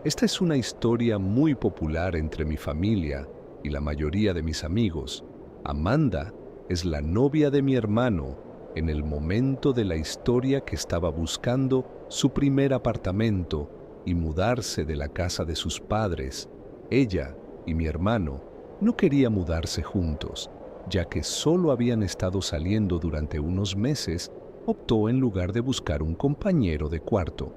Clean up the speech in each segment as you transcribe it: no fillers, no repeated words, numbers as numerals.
Esta es una historia muy popular entre mi familia y la mayoría de mis amigos. Amanda es la novia de mi hermano en el momento de la historia que estaba buscando su primer apartamento y mudarse de la casa de sus padres. Ella y mi hermano no querían mudarse juntos, ya que solo habían estado saliendo durante unos meses. Optó en lugar de buscar un compañero de cuarto.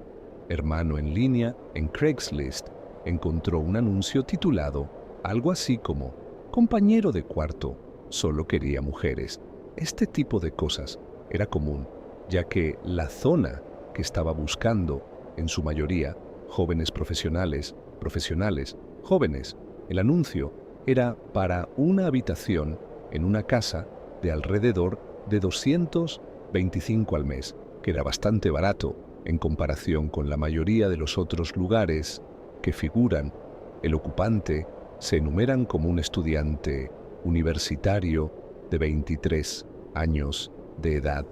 Hermano en línea en Craigslist encontró un anuncio titulado algo así como compañero de cuarto, solo quería mujeres. Este tipo de cosas era común, ya que la zona que estaba buscando, en su mayoría, jóvenes profesionales, jóvenes. El anuncio era para una habitación en una casa de alrededor de 225 al mes, que era bastante barato en comparación con la mayoría de los otros lugares que figuran. El ocupante se enumeran como un estudiante universitario de 23 años de edad,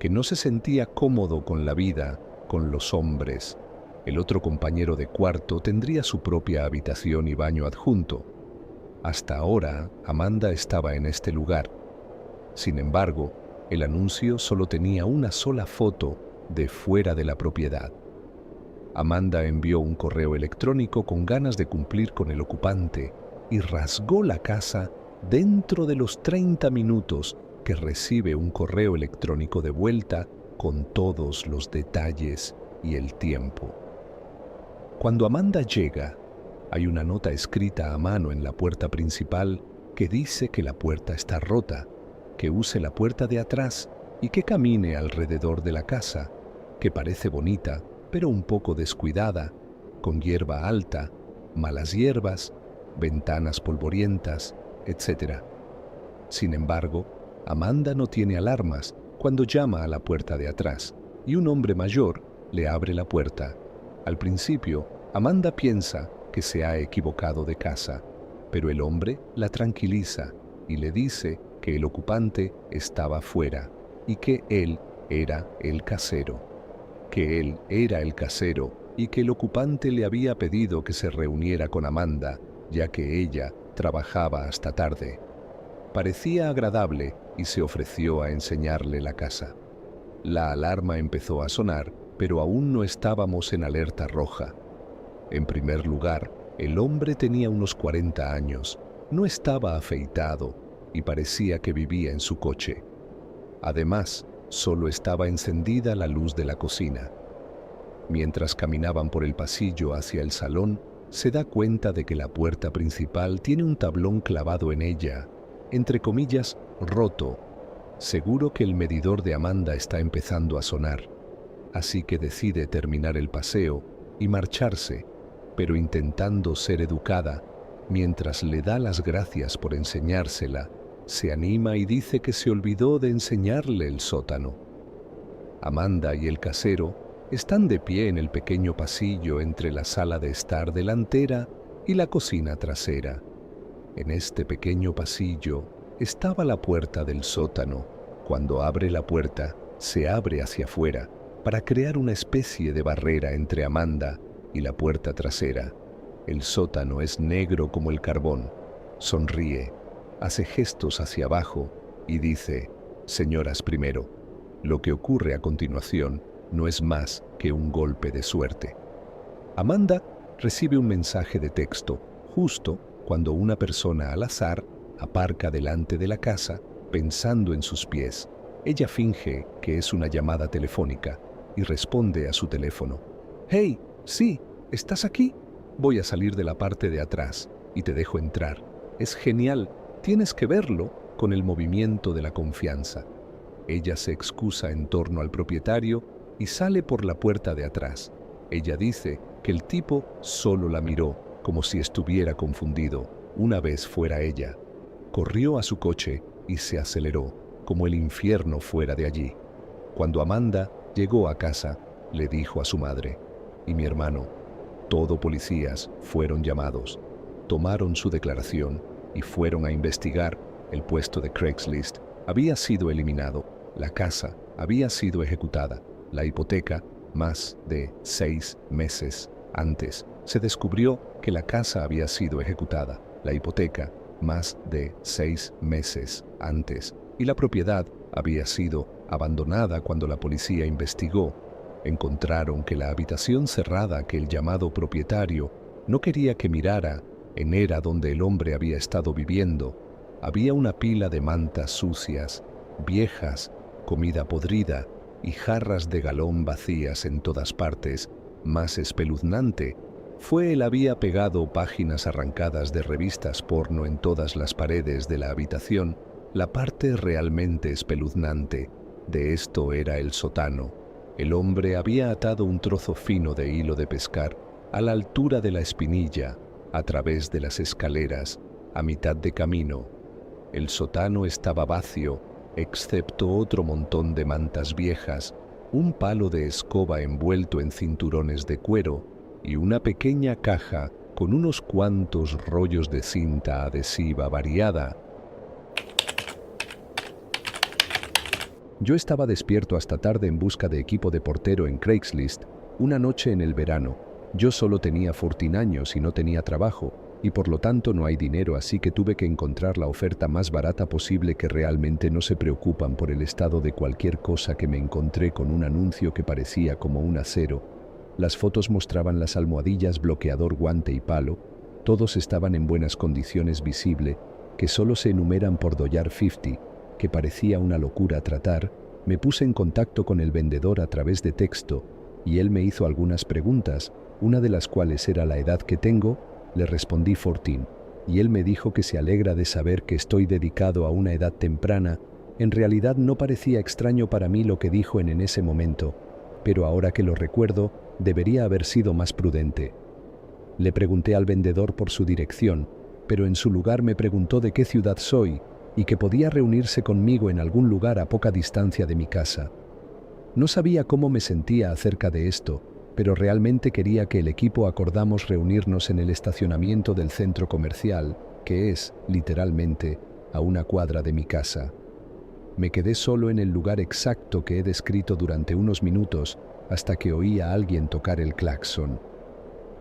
que no se sentía cómodo con la vida, con los hombres. El otro compañero de cuarto tendría su propia habitación y baño adjunto. Hasta ahora, Amanda estaba en este lugar. Sin embargo, el anuncio solo tenía una sola foto de fuera de la propiedad. Amanda envió un correo electrónico con ganas de cumplir con el ocupante y rasgó la casa dentro de los 30 minutos que recibe un correo electrónico de vuelta con todos los detalles y el tiempo. Cuando Amanda llega, hay una nota escrita a mano en la puerta principal que dice que la puerta está rota, que use la puerta de atrás y que camine alrededor de la casa, que parece bonita, pero un poco descuidada, con hierba alta, malas hierbas, ventanas polvorientas, etc. Sin embargo, Amanda no tiene alarmas cuando llama a la puerta de atrás, y un hombre mayor le abre la puerta. Al principio, Amanda piensa que se ha equivocado de casa, pero el hombre la tranquiliza y le dice que el ocupante estaba fuera y que él era el casero. Y que el ocupante le había pedido que se reuniera con Amanda, ya que ella trabajaba hasta tarde. Parecía agradable y se ofreció a enseñarle la casa. La alarma empezó a sonar, pero aún no estábamos en alerta roja. En primer lugar, el hombre tenía unos 40 años, no estaba afeitado y parecía que vivía en su coche. Además, solo estaba encendida la luz de la cocina. Mientras caminaban por el pasillo hacia el salón, se da cuenta de que la puerta principal tiene un tablón clavado en ella, entre comillas, roto. Seguro que el medidor de Amanda está empezando a sonar, así que decide terminar el paseo y marcharse, pero intentando ser educada, mientras le da las gracias por enseñársela, se anima y dice que se olvidó de enseñarle el sótano. Amanda y el casero están de pie en el pequeño pasillo entre la sala de estar delantera y la cocina trasera. En este pequeño pasillo estaba la puerta del sótano. Cuando abre la puerta, se abre hacia afuera para crear una especie de barrera entre Amanda y la puerta trasera. El sótano es negro como el carbón. Sonríe, hace gestos hacia abajo y dice: señoras primero. Lo que ocurre a continuación no es más que un golpe de suerte. Amanda recibe un mensaje de texto justo cuando una persona al azar aparca delante de la casa pensando en sus pies. Ella finge que es una llamada telefónica y responde a su teléfono. «Hey, sí, ¿estás aquí? Voy a salir de la parte de atrás y te dejo entrar. Es genial, tienes que verlo», con el movimiento de la confianza. Ella se excusa en torno al propietario y sale por la puerta de atrás. Ella dice que el tipo solo la miró, como si estuviera confundido, una vez fuera ella. Corrió a su coche y se aceleró, como el infierno fuera de allí. Cuando Amanda llegó a casa, le dijo a su madre y mi hermano. Todo policías fueron llamados, tomaron su declaración y fueron a investigar. El puesto de Craigslist había sido eliminado, la casa había sido ejecutada, la hipoteca más de 6 meses antes se descubrió que la casa había sido ejecutada, la hipoteca, más de 6 meses antes, y la propiedad había sido abandonada cuando la policía investigó. Encontraron que la habitación cerrada que el llamado propietario no quería que mirara era donde el hombre había estado viviendo. Había una pila de mantas sucias, viejas, comida podrida y jarras de galón vacías en todas partes. Más espeluznante fue él había pegado páginas arrancadas de revistas porno en todas las paredes de la habitación. La parte realmente espeluznante de esto era el sótano. El hombre había atado un trozo fino de hilo de pescar a la altura de la espinilla, a través de las escaleras, a mitad de camino. El sótano estaba vacío, excepto otro montón de mantas viejas, un palo de escoba envuelto en cinturones de cuero y una pequeña caja con unos cuantos rollos de cinta adhesiva variada. Yo estaba despierto hasta tarde en busca de equipo de portero en Craigslist, una noche en el verano. Yo solo tenía 14 años y no tenía trabajo, y por lo tanto no hay dinero, así que tuve que encontrar la oferta más barata posible, que realmente no se preocupan por el estado de cualquier cosa. Que me encontré con un anuncio que parecía como un acero. Las fotos mostraban las almohadillas, bloqueador, guante y palo. Todos estaban en buenas condiciones, visible, que solo se enumeran por $50, que parecía una locura tratar. Me puse en contacto con el vendedor a través de texto, y él me hizo algunas preguntas, una de las cuales era la edad que tengo. Le respondí 14, y él me dijo que se alegra de saber que estoy dedicado a una edad temprana. En realidad no parecía extraño para mí lo que dijo en ese momento, pero ahora que lo recuerdo, debería haber sido más prudente. Le pregunté al vendedor por su dirección, pero en su lugar me preguntó de qué ciudad soy y que podía reunirse conmigo en algún lugar a poca distancia de mi casa. No sabía cómo me sentía acerca de esto, pero realmente quería que el equipo acordamos reunirnos en el estacionamiento del centro comercial, que es, literalmente, a una cuadra de mi casa. Me quedé solo en el lugar exacto que he descrito durante unos minutos hasta que oí a alguien tocar el claxon.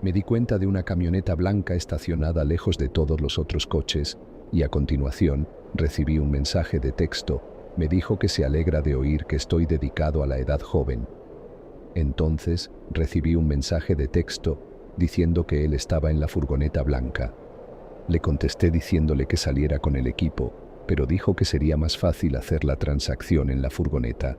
Me di cuenta de una camioneta blanca estacionada lejos de todos los otros coches y a continuación recibí un mensaje de texto. Me dijo que se alegra de oír que estoy dedicado a la edad joven. Entonces recibí un mensaje de texto diciendo que él estaba en la furgoneta blanca. Le contesté diciéndole que saliera con el equipo, pero dijo que sería más fácil hacer la transacción en la furgoneta.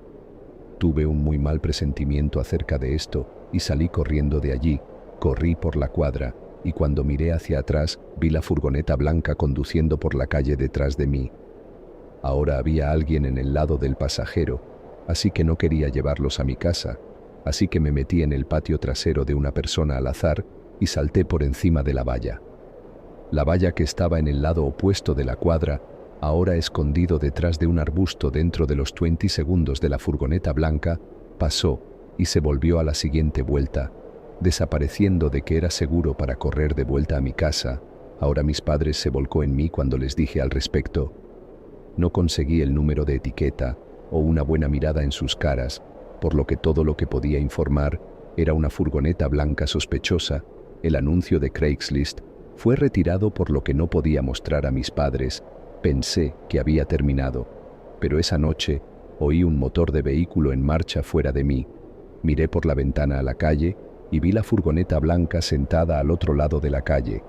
Tuve un muy mal presentimiento acerca de esto y salí corriendo de allí. Corrí por la cuadra y cuando miré hacia atrás vi la furgoneta blanca conduciendo por la calle detrás de mí. Ahora había alguien en el lado del pasajero, así que no quería llevarlos a mi casa. Así que me metí en el patio trasero de una persona al azar y salté por encima de la valla. La valla que estaba en el lado opuesto de la cuadra, ahora escondido detrás de un arbusto dentro de los 20 segundos de la furgoneta blanca, pasó y se volvió a la siguiente vuelta, desapareciendo de que era seguro para correr de vuelta a mi casa. Ahora mis padres se volcó en mí cuando les dije al respecto. No conseguí el número de etiqueta o una buena mirada en sus caras, por lo que todo lo que podía informar era una furgoneta blanca sospechosa. El anuncio de Craigslist fue retirado, por lo que no podía mostrar a mis padres. Pensé que había terminado, pero esa noche oí un motor de vehículo en marcha fuera de mí. Miré por la ventana a la calle y vi la furgoneta blanca sentada al otro lado de la calle,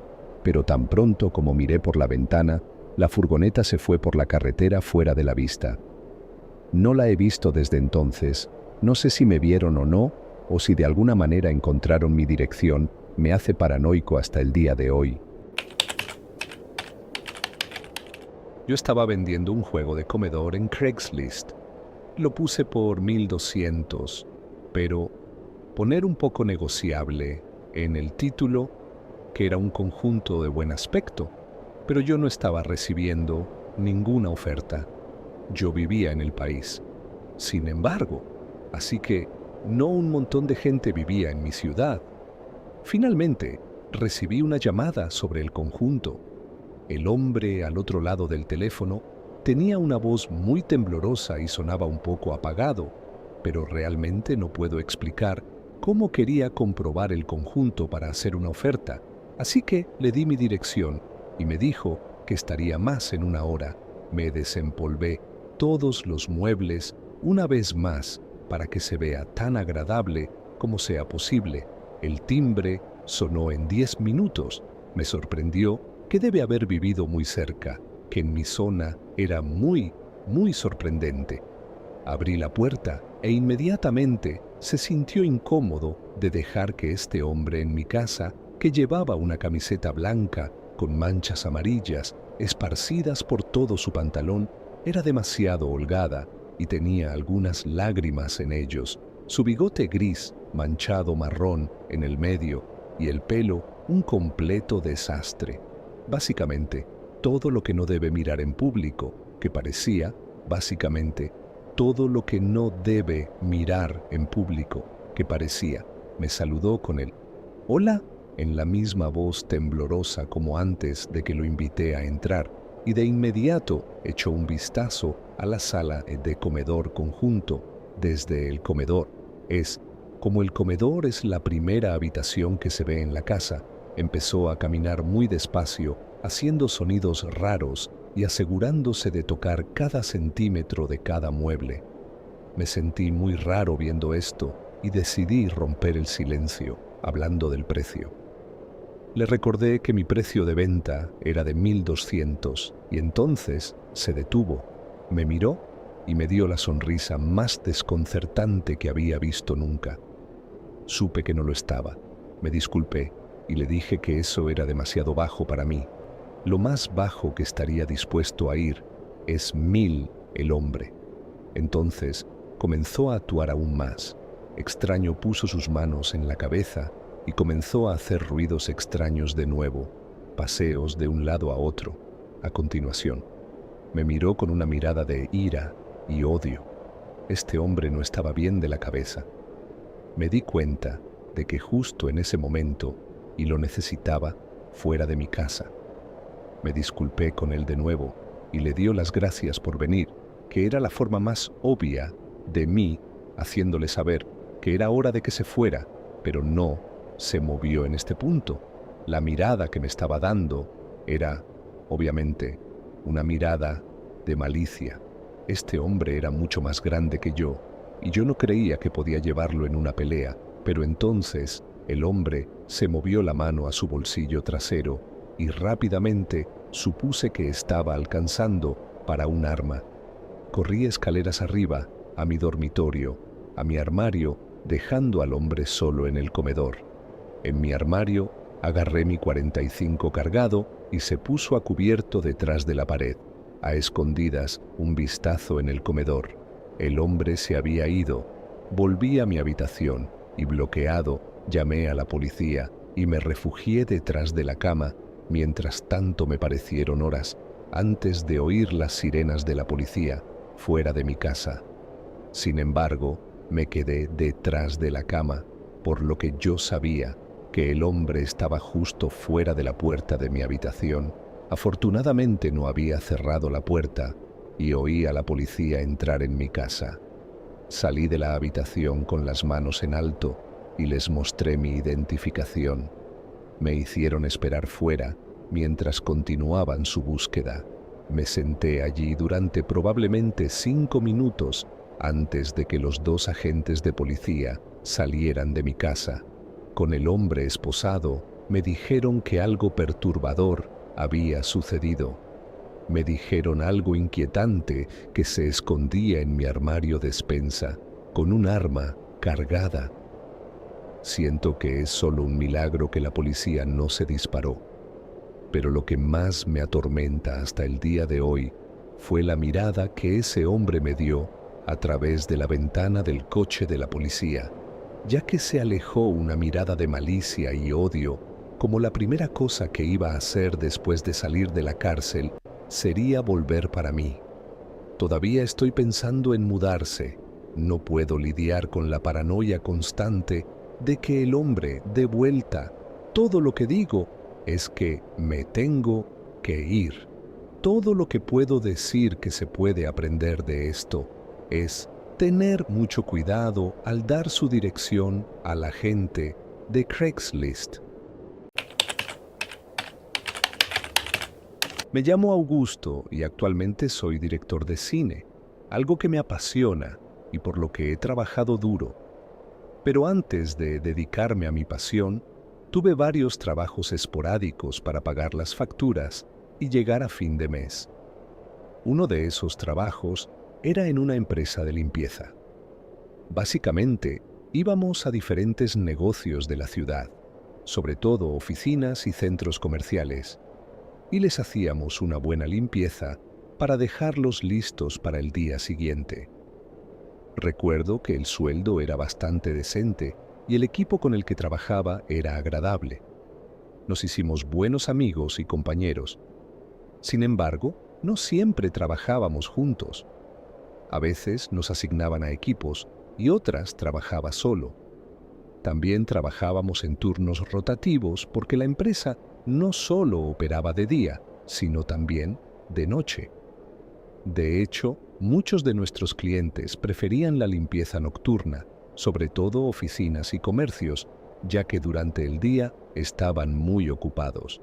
pero tan pronto como miré por la ventana, la furgoneta se fue por la carretera fuera de la vista. No la he visto desde entonces. No sé si me vieron o no, o si de alguna manera encontraron mi dirección. Me hace paranoico hasta el día de hoy. Yo estaba vendiendo un juego de comedor en Craigslist. Lo puse por 1,200, pero poner un poco negociable en el título, que era un conjunto de buen aspecto, pero yo no estaba recibiendo ninguna oferta. Yo vivía en el país. Sin embargo, así que no un montón de gente vivía en mi ciudad. Finalmente, recibí una llamada sobre el conjunto. El hombre al otro lado del teléfono tenía una voz muy temblorosa y sonaba un poco apagado, pero realmente no puedo explicar cómo quería comprobar el conjunto para hacer una oferta, así que le di mi dirección y me dijo que estaría más en una hora. Me desempolvé todos los muebles una vez más para que se vea tan agradable como sea posible. El timbre sonó en 10 minutos. Me sorprendió que debe haber vivido muy cerca, que en mi zona era muy sorprendente. Abrí la puerta e inmediatamente se sintió incómodo de dejar que este hombre en mi casa, que llevaba una camiseta blanca con manchas amarillas esparcidas por todo su pantalón, era demasiado holgada y tenía algunas lágrimas en ellos. Su bigote gris, manchado marrón en el medio, y el pelo un completo desastre. Básicamente, todo lo que no debe mirar en público, que parecía, básicamente, todo lo que no debe mirar en público, que parecía. Me saludó con el «Hola», en la misma voz temblorosa como antes de que lo invité a entrar, y de inmediato echó un vistazo a la sala de comedor conjunto. Desde el comedor, como el comedor es la primera habitación que se ve en la casa, empezó a caminar muy despacio, haciendo sonidos raros y asegurándose de tocar cada centímetro de cada mueble. Me sentí muy raro viendo esto y decidí romper el silencio, hablando del precio. Le recordé que mi precio de venta era de 1.200 y entonces se detuvo, me miró y me dio la sonrisa más desconcertante que había visto nunca. Supe que no lo estaba, me disculpé y le dije que eso era demasiado bajo para mí. Lo más bajo que estaría dispuesto a ir es 1.000 el hombre. Entonces comenzó a actuar aún más. Extraño puso sus manos en la cabeza y comenzó a hacer ruidos extraños de nuevo, paseos de un lado a otro. A continuación, me miró con una mirada de ira y odio. Este hombre no estaba bien de la cabeza. Me di cuenta de que justo en ese momento, y lo necesitaba, fuera de mi casa. Me disculpé con él de nuevo y le dio las gracias por venir, que era la forma más obvia de mí haciéndole saber que era hora de que se fuera, pero no se movió en este punto. La mirada que me estaba dando era, obviamente, una mirada de malicia. Este hombre era mucho más grande que yo, y yo no creía que podía llevarlo en una pelea, pero entonces el hombre se movió la mano a su bolsillo trasero y rápidamente supuse que estaba alcanzando para un arma. Corrí escaleras arriba, a mi dormitorio, a mi armario, dejando al hombre solo en el comedor. En mi armario agarré mi 45 cargado y se puso a cubierto detrás de la pared. A escondidas, un vistazo en el comedor. El hombre se había ido. Volví a mi habitación y, bloqueado, llamé a la policía y me refugié detrás de la cama. Mientras tanto me parecieron horas antes de oír las sirenas de la policía fuera de mi casa. Sin embargo, me quedé detrás de la cama, por lo que yo sabía que el hombre estaba justo fuera de la puerta de mi habitación. Afortunadamente no había cerrado la puerta y oí a la policía entrar en mi casa. Salí de la habitación con las manos en alto y les mostré mi identificación. Me hicieron esperar fuera mientras continuaban su búsqueda. Me senté allí durante probablemente 5 minutos antes de que los 2 agentes de policía salieran de mi casa. Con el hombre esposado, me dijeron que algo perturbador había sucedido. Me dijeron algo inquietante que se escondía en mi armario despensa, con un arma cargada. Siento que es solo un milagro que la policía no se disparó. Pero lo que más me atormenta hasta el día de hoy fue la mirada que ese hombre me dio a través de la ventana del coche de la policía, ya que se alejó una mirada de malicia y odio, como la primera cosa que iba a hacer después de salir de la cárcel sería volver para mí. Todavía estoy pensando en mudarse. No puedo lidiar con la paranoia constante de que el hombre dé vuelta. Todo lo que digo es que me tengo que ir. Todo lo que puedo decir que se puede aprender de esto es tener mucho cuidado al dar su dirección a la gente de Craigslist. Me llamo Augusto y actualmente soy director de cine, algo que me apasiona y por lo que he trabajado duro. Pero antes de dedicarme a mi pasión, tuve varios trabajos esporádicos para pagar las facturas y llegar a fin de mes. Uno de esos trabajos era en una empresa de limpieza. Básicamente, íbamos a diferentes negocios de la ciudad, sobre todo oficinas y centros comerciales, y les hacíamos una buena limpieza para dejarlos listos para el día siguiente. Recuerdo que el sueldo era bastante decente y el equipo con el que trabajaba era agradable. Nos hicimos buenos amigos y compañeros. Sin embargo, no siempre trabajábamos juntos. A veces nos asignaban a equipos y otras trabajaba solo. También trabajábamos en turnos rotativos porque la empresa no solo operaba de día, sino también de noche. De hecho, muchos de nuestros clientes preferían la limpieza nocturna, sobre todo oficinas y comercios, ya que durante el día estaban muy ocupados.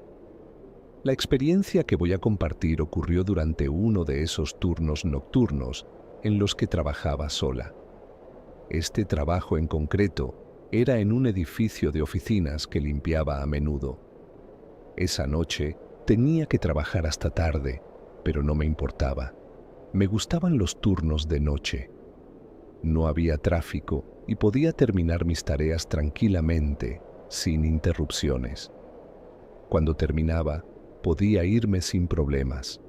La experiencia que voy a compartir ocurrió durante uno de esos turnos nocturnos en los que trabajaba sola. Este trabajo en concreto era en un edificio de oficinas que limpiaba a menudo. Esa noche tenía que trabajar hasta tarde, pero no me importaba. Me gustaban los turnos de noche. No había tráfico y podía terminar mis tareas tranquilamente, sin interrupciones. Cuando terminaba, podía irme sin problemas.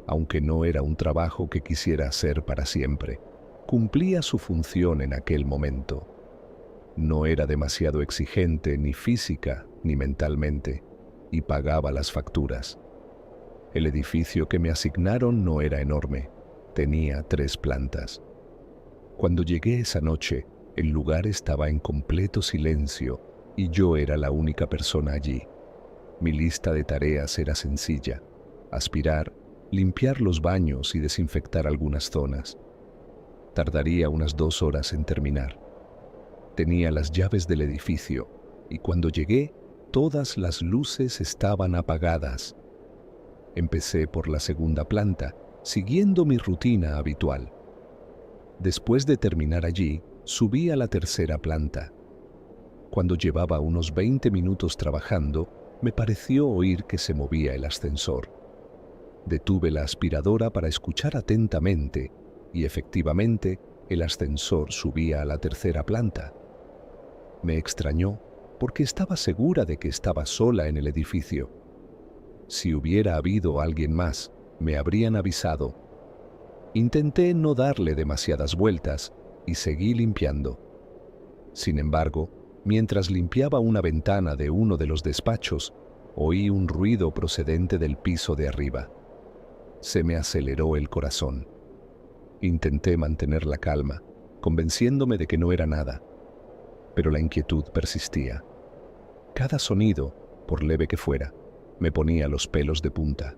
Aunque no era un trabajo que quisiera hacer para siempre, cumplía su función en aquel momento. No era demasiado exigente ni física ni mentalmente, y pagaba las facturas. El edificio que me asignaron no era enorme, tenía 3 plantas. Cuando llegué esa noche, el lugar estaba en completo silencio y yo era la única persona allí. Mi lista de tareas era sencilla: aspirar, limpiar los baños y desinfectar algunas zonas. Tardaría unas 2 horas en terminar. Tenía las llaves del edificio y cuando llegué, todas las luces estaban apagadas. Empecé por la segunda planta, siguiendo mi rutina habitual. Después de terminar allí, subí a la tercera planta. Cuando llevaba unos 20 minutos trabajando, me pareció oír que se movía el ascensor. Detuve la aspiradora para escuchar atentamente y efectivamente el ascensor subía a la tercera planta. Me extrañó porque estaba segura de que estaba sola en el edificio. Si hubiera habido alguien más, me habrían avisado. Intenté no darle demasiadas vueltas y seguí limpiando. Sin embargo, mientras limpiaba una ventana de uno de los despachos, oí un ruido procedente del piso de arriba. Se me aceleró el corazón. Intenté mantener la calma, convenciéndome de que no era nada. Pero la inquietud persistía. Cada sonido, por leve que fuera, me ponía los pelos de punta.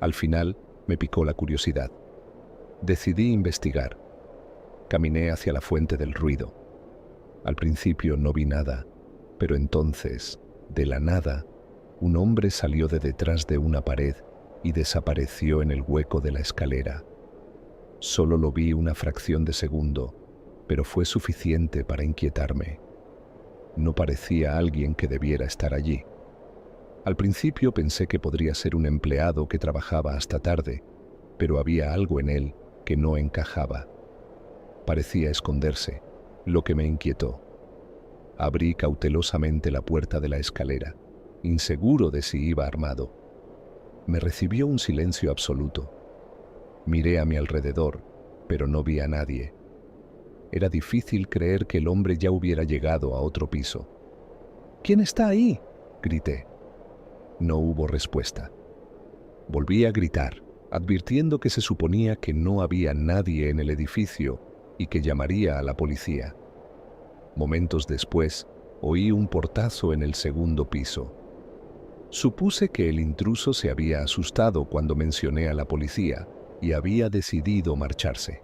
Al final, me picó la curiosidad. Decidí investigar. Caminé hacia la fuente del ruido. Al principio no vi nada, pero entonces, de la nada, un hombre salió de detrás de una pared y desapareció en el hueco de la escalera. Solo lo vi una fracción de segundo, pero fue suficiente para inquietarme. No parecía alguien que debiera estar allí. Al principio pensé que podría ser un empleado que trabajaba hasta tarde, pero había algo en él que no encajaba. Parecía esconderse, lo que me inquietó. Abrí cautelosamente la puerta de la escalera, inseguro de si iba armado. Me recibió un silencio absoluto. Miré a mi alrededor, pero no vi a nadie. Era difícil creer que el hombre ya hubiera llegado a otro piso. «¿Quién está ahí?», grité. No hubo respuesta. Volví a gritar, advirtiendo que se suponía que no había nadie en el edificio y que llamaría a la policía. Momentos después, oí un portazo en el segundo piso. Supuse que el intruso se había asustado cuando mencioné a la policía y había decidido marcharse.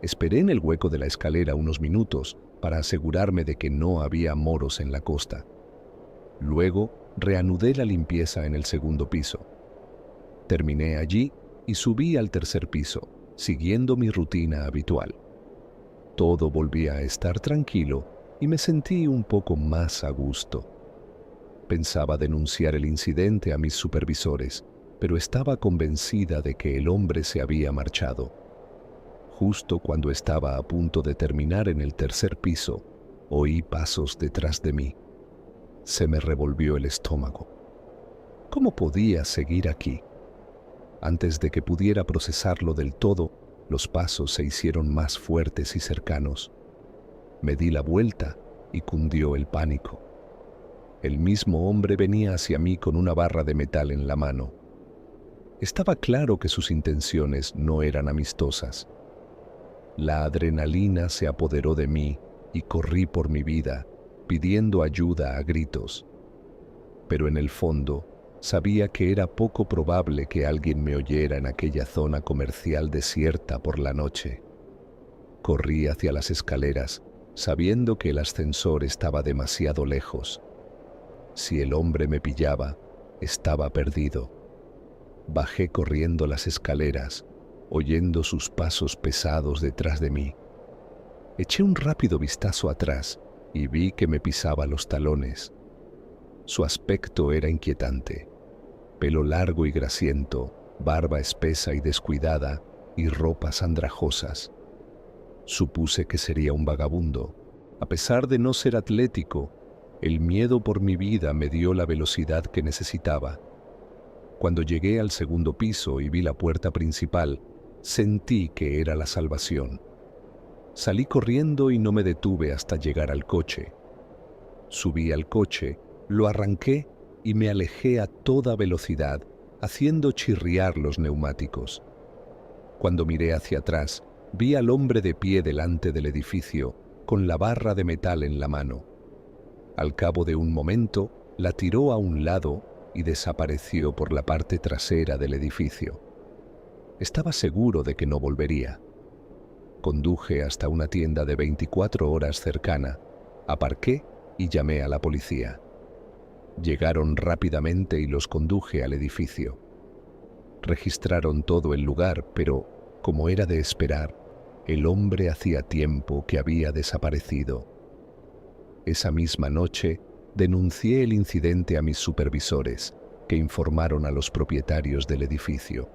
Esperé en el hueco de la escalera unos minutos para asegurarme de que no había moros en la costa. Luego, reanudé la limpieza en el segundo piso. Terminé allí y subí al tercer piso, siguiendo mi rutina habitual. Todo volvía a estar tranquilo y me sentí un poco más a gusto. Pensaba denunciar el incidente a mis supervisores, pero estaba convencida de que el hombre se había marchado. Justo cuando estaba a punto de terminar en el tercer piso, oí pasos detrás de mí. Se me revolvió el estómago. ¿Cómo podía seguir aquí? Antes de que pudiera procesarlo del todo, los pasos se hicieron más fuertes y cercanos. Me di la vuelta y cundió el pánico. El mismo hombre venía hacia mí con una barra de metal en la mano. Estaba claro que sus intenciones no eran amistosas. La adrenalina se apoderó de mí y corrí por mi vida, pidiendo ayuda a gritos. Pero en el fondo, sabía que era poco probable que alguien me oyera en aquella zona comercial desierta por la noche. Corrí hacia las escaleras, sabiendo que el ascensor estaba demasiado lejos. Si el hombre me pillaba, estaba perdido. Bajé corriendo las escaleras, oyendo sus pasos pesados detrás de mí. Eché un rápido vistazo atrás y vi que me pisaba los talones. Su aspecto era inquietante. Pelo largo y grasiento, barba espesa y descuidada y ropas andrajosas. Supuse que sería un vagabundo. A pesar de no ser atlético, el miedo por mi vida me dio la velocidad que necesitaba. Cuando llegué al segundo piso y vi la puerta principal, sentí que era la salvación. Salí corriendo y no me detuve hasta llegar al coche. Subí al coche, lo arranqué y me alejé a toda velocidad, haciendo chirriar los neumáticos. Cuando miré hacia atrás, vi al hombre de pie delante del edificio, con la barra de metal en la mano. Al cabo de un momento, la tiró a un lado y desapareció por la parte trasera del edificio. Estaba seguro de que no volvería. Conduje hasta una tienda de 24 horas cercana, aparqué y llamé a la policía. Llegaron rápidamente y los conduje al edificio. Registraron todo el lugar, pero, como era de esperar, el hombre hacía tiempo que había desaparecido. Esa misma noche, denuncié el incidente a mis supervisores, que informaron a los propietarios del edificio.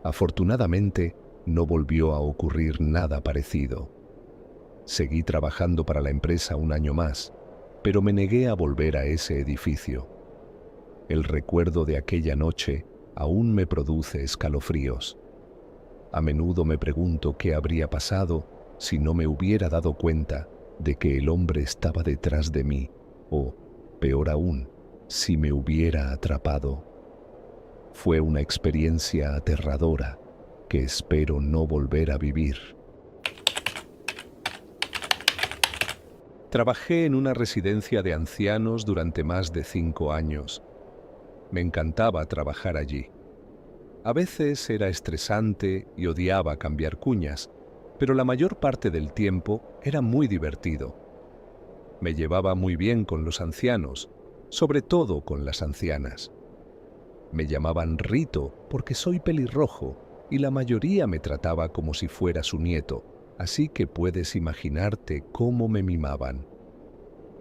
Afortunadamente, no volvió a ocurrir nada parecido. Seguí trabajando para la empresa un año más, pero me negué a volver a ese edificio. El recuerdo de aquella noche aún me produce escalofríos. A menudo me pregunto qué habría pasado si no me hubiera dado cuenta de que el hombre estaba detrás de mí, o, peor aún, si me hubiera atrapado. Fue una experiencia aterradora que espero no volver a vivir. Trabajé en una residencia de ancianos durante más de 5 años. Me encantaba trabajar allí. A veces era estresante y odiaba cambiar cuñas, pero la mayor parte del tiempo era muy divertido. Me llevaba muy bien con los ancianos, sobre todo con las ancianas. Me llamaban Rito porque soy pelirrojo y la mayoría me trataba como si fuera su nieto, así que puedes imaginarte cómo me mimaban.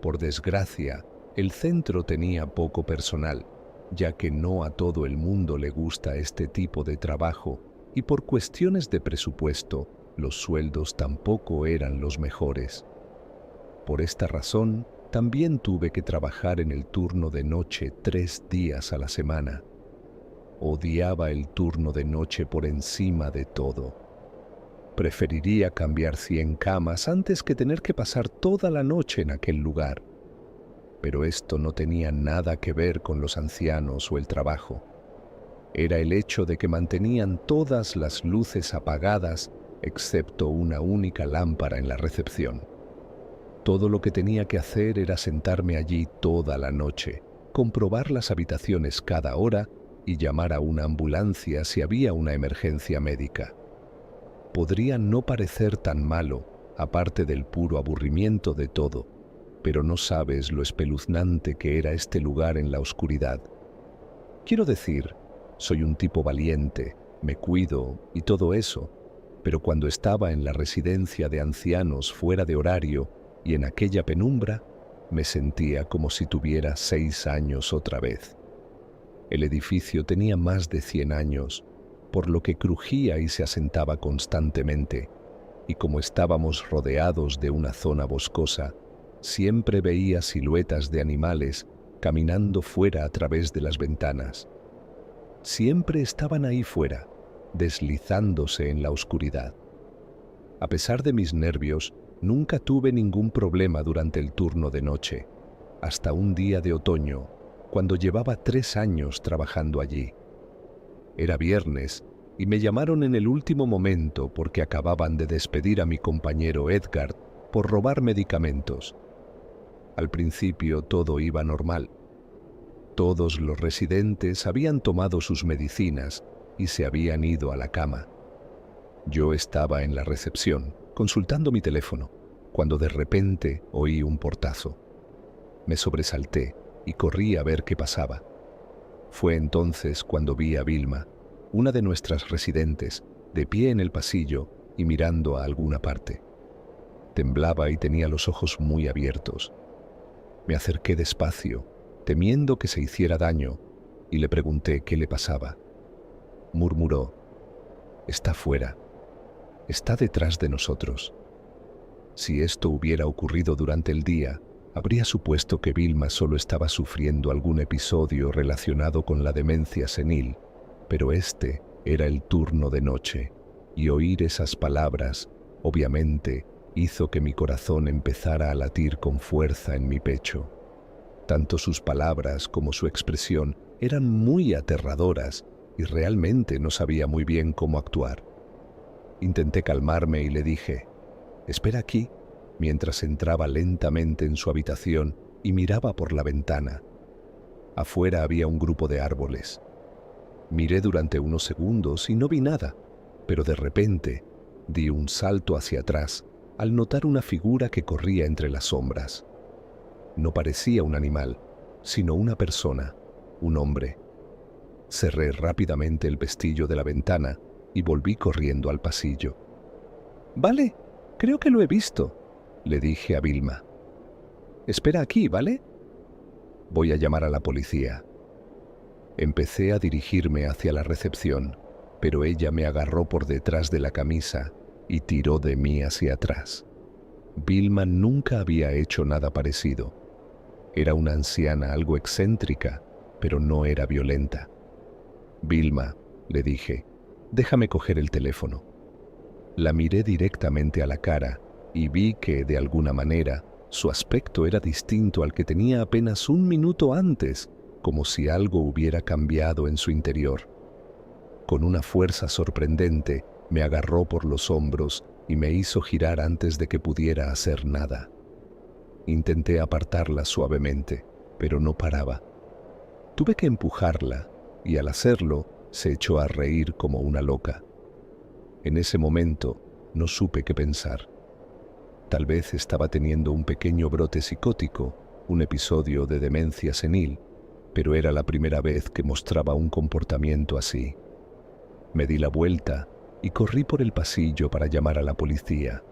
Por desgracia, el centro tenía poco personal, ya que no a todo el mundo le gusta este tipo de trabajo y por cuestiones de presupuesto, los sueldos tampoco eran los mejores. Por esta razón, también tuve que trabajar en el turno de noche 3 días a la semana. Odiaba el turno de noche por encima de todo. Preferiría cambiar 100 camas antes que tener que pasar toda la noche en aquel lugar. Pero esto no tenía nada que ver con los ancianos o el trabajo. Era el hecho de que mantenían todas las luces apagadas excepto una única lámpara en la recepción. Todo lo que tenía que hacer era sentarme allí toda la noche, comprobar las habitaciones cada hora y llamar a una ambulancia si había una emergencia médica. Podría no parecer tan malo, aparte del puro aburrimiento de todo, pero no sabes lo espeluznante que era este lugar en la oscuridad. Quiero decir, soy un tipo valiente, me cuido y todo eso, pero cuando estaba en la residencia de ancianos fuera de horario y en aquella penumbra, me sentía como si tuviera 6 años otra vez. El edificio tenía más de 100 años, por lo que crujía y se asentaba constantemente, y como estábamos rodeados de una zona boscosa, siempre veía siluetas de animales caminando fuera a través de las ventanas. Siempre estaban ahí fuera, deslizándose en la oscuridad. A pesar de mis nervios, nunca tuve ningún problema durante el turno de noche, hasta un día de otoño, cuando llevaba 3 años trabajando allí. Era viernes y me llamaron en el último momento porque acababan de despedir a mi compañero Edgar por robar medicamentos. Al principio todo iba normal. Todos los residentes habían tomado sus medicinas y se habían ido a la cama. Yo estaba en la recepción, consultando mi teléfono, cuando de repente oí un portazo. Me sobresalté y corrí a ver qué pasaba. Fue entonces cuando vi a Vilma, una de nuestras residentes, de pie en el pasillo y mirando a alguna parte. Temblaba y tenía los ojos muy abiertos. Me acerqué despacio, temiendo que se hiciera daño, y le pregunté qué le pasaba. Murmuró: «Está fuera. Está detrás de nosotros». Si esto hubiera ocurrido durante el día, habría supuesto que Vilma solo estaba sufriendo algún episodio relacionado con la demencia senil, pero este era el turno de noche, y oír esas palabras, obviamente, hizo que mi corazón empezara a latir con fuerza en mi pecho. Tanto sus palabras como su expresión eran muy aterradoras y realmente no sabía muy bien cómo actuar. Intenté calmarme y le dije: «Espera aquí», mientras entraba lentamente en su habitación y miraba por la ventana. Afuera había un grupo de árboles. Miré durante unos segundos y no vi nada, pero de repente di un salto hacia atrás al notar una figura que corría entre las sombras. No parecía un animal, sino una persona, un hombre. Cerré rápidamente el pestillo de la ventana y volví corriendo al pasillo. «Vale, creo que lo he visto», le dije a Vilma. «Espera aquí, ¿vale? Voy a llamar a la policía». Empecé a dirigirme hacia la recepción, pero ella me agarró por detrás de la camisa y tiró de mí hacia atrás. Vilma nunca había hecho nada parecido. Era una anciana algo excéntrica, pero no era violenta. «Vilma», le dije, «déjame coger el teléfono». La miré directamente a la cara y vi que, de alguna manera, su aspecto era distinto al que tenía apenas un minuto antes, como si algo hubiera cambiado en su interior. Con una fuerza sorprendente, me agarró por los hombros y me hizo girar antes de que pudiera hacer nada. Intenté apartarla suavemente, pero no paraba. Tuve que empujarla, y al hacerlo, se echó a reír como una loca. En ese momento, no supe qué pensar. Tal vez estaba teniendo un pequeño brote psicótico, un episodio de demencia senil, pero era la primera vez que mostraba un comportamiento así. Me di la vuelta y corrí por el pasillo para llamar a la policía,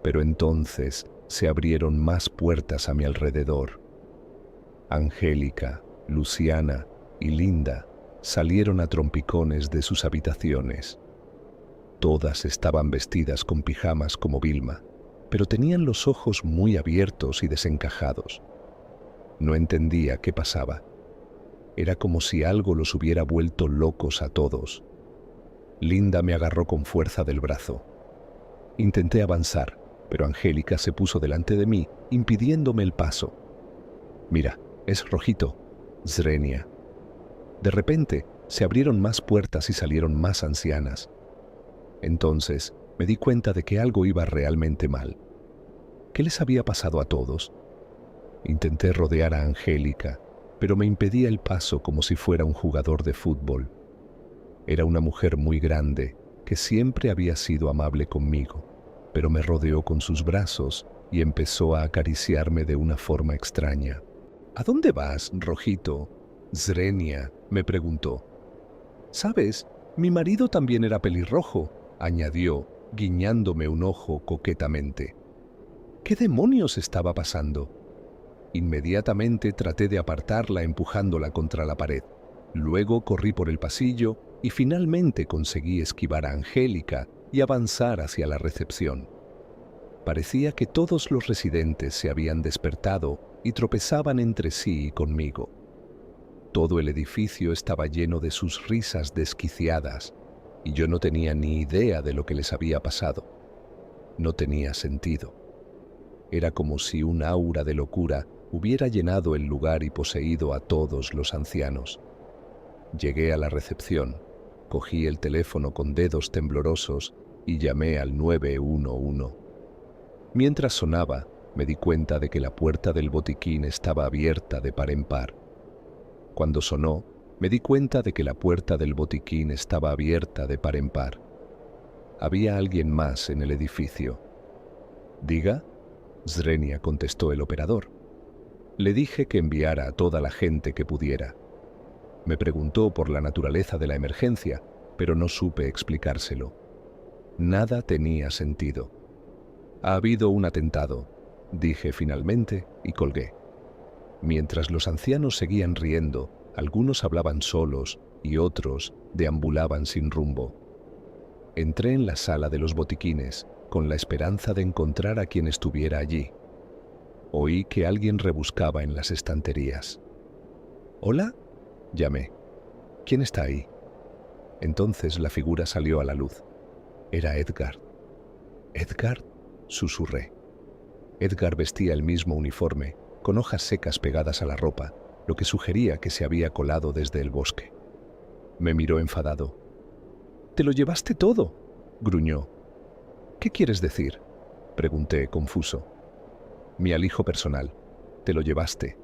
pero entonces se abrieron más puertas a mi alrededor. Angélica, Luciana y Linda salieron a trompicones de sus habitaciones. Todas estaban vestidas con pijamas como Vilma, pero tenían los ojos muy abiertos y desencajados. No entendía qué pasaba. Era como si algo los hubiera vuelto locos a todos. Linda me agarró con fuerza del brazo. Intenté avanzar, pero Angélica se puso delante de mí, impidiéndome el paso. «Mira, es rojito, Zrenia». De repente, se abrieron más puertas y salieron más ancianas. Entonces, me di cuenta de que algo iba realmente mal. ¿Qué les había pasado a todos? Intenté rodear a Angélica, pero me impedía el paso como si fuera un jugador de fútbol. Era una mujer muy grande, que siempre había sido amable conmigo, pero me rodeó con sus brazos y empezó a acariciarme de una forma extraña. ¿A dónde vas, Rojito? Zrenia, me preguntó. ¿Sabes? Mi marido también era pelirrojo, añadió, guiñándome un ojo coquetamente. ¿Qué demonios estaba pasando? Inmediatamente traté de apartarla empujándola contra la pared. Luego corrí por el pasillo y finalmente conseguí esquivar a Angélica y avanzar hacia la recepción. Parecía que todos los residentes se habían despertado y tropezaban entre sí y conmigo. Todo el edificio estaba lleno de sus risas desquiciadas y yo no tenía ni idea de lo que les había pasado. No tenía sentido. Era como si un aura de locura hubiera llenado el lugar y poseído a todos los ancianos. Llegué a la recepción, cogí el teléfono con dedos temblorosos y llamé al 911. Mientras sonaba, me di cuenta de que la puerta del botiquín estaba abierta de par en par. Cuando sonó, me di cuenta de que la puerta del botiquín estaba abierta de par en par. Había alguien más en el edificio. ¿Diga? Zrenia, contestó el operador. Le dije que enviara a toda la gente que pudiera. Me preguntó por la naturaleza de la emergencia, pero no supe explicárselo. Nada tenía sentido. Ha habido un atentado, dije finalmente y colgué. Mientras los ancianos seguían riendo, algunos hablaban solos y otros deambulaban sin rumbo. Entré en la sala de los botiquines con la esperanza de encontrar a quien estuviera allí. Oí que alguien rebuscaba en las estanterías. ¿Hola? Llamé. ¿Quién está ahí? Entonces la figura salió a la luz. Era Edgar. ¿Edgar? Susurré. Edgar vestía el mismo uniforme, con hojas secas pegadas a la ropa, lo que sugería que se había colado desde el bosque. Me miró enfadado. «¡Te lo llevaste todo!», gruñó. «¿Qué quieres decir?», pregunté, confuso. «Mi alijo personal. Te lo llevaste»,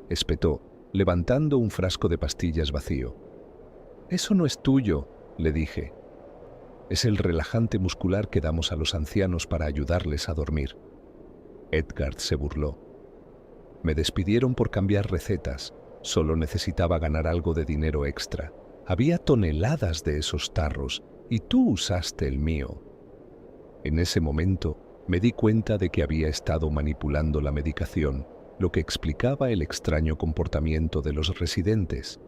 espetó, levantando un frasco de pastillas vacío. «Eso no es tuyo», le dije. «Es el relajante muscular que damos a los ancianos para ayudarles a dormir». Edgar se burló. Me despidieron por cambiar recetas. Solo necesitaba ganar algo de dinero extra. Había toneladas de esos tarros y tú usaste el mío. En ese momento me di cuenta de que había estado manipulando la medicación, lo que explicaba el extraño comportamiento de los residentes.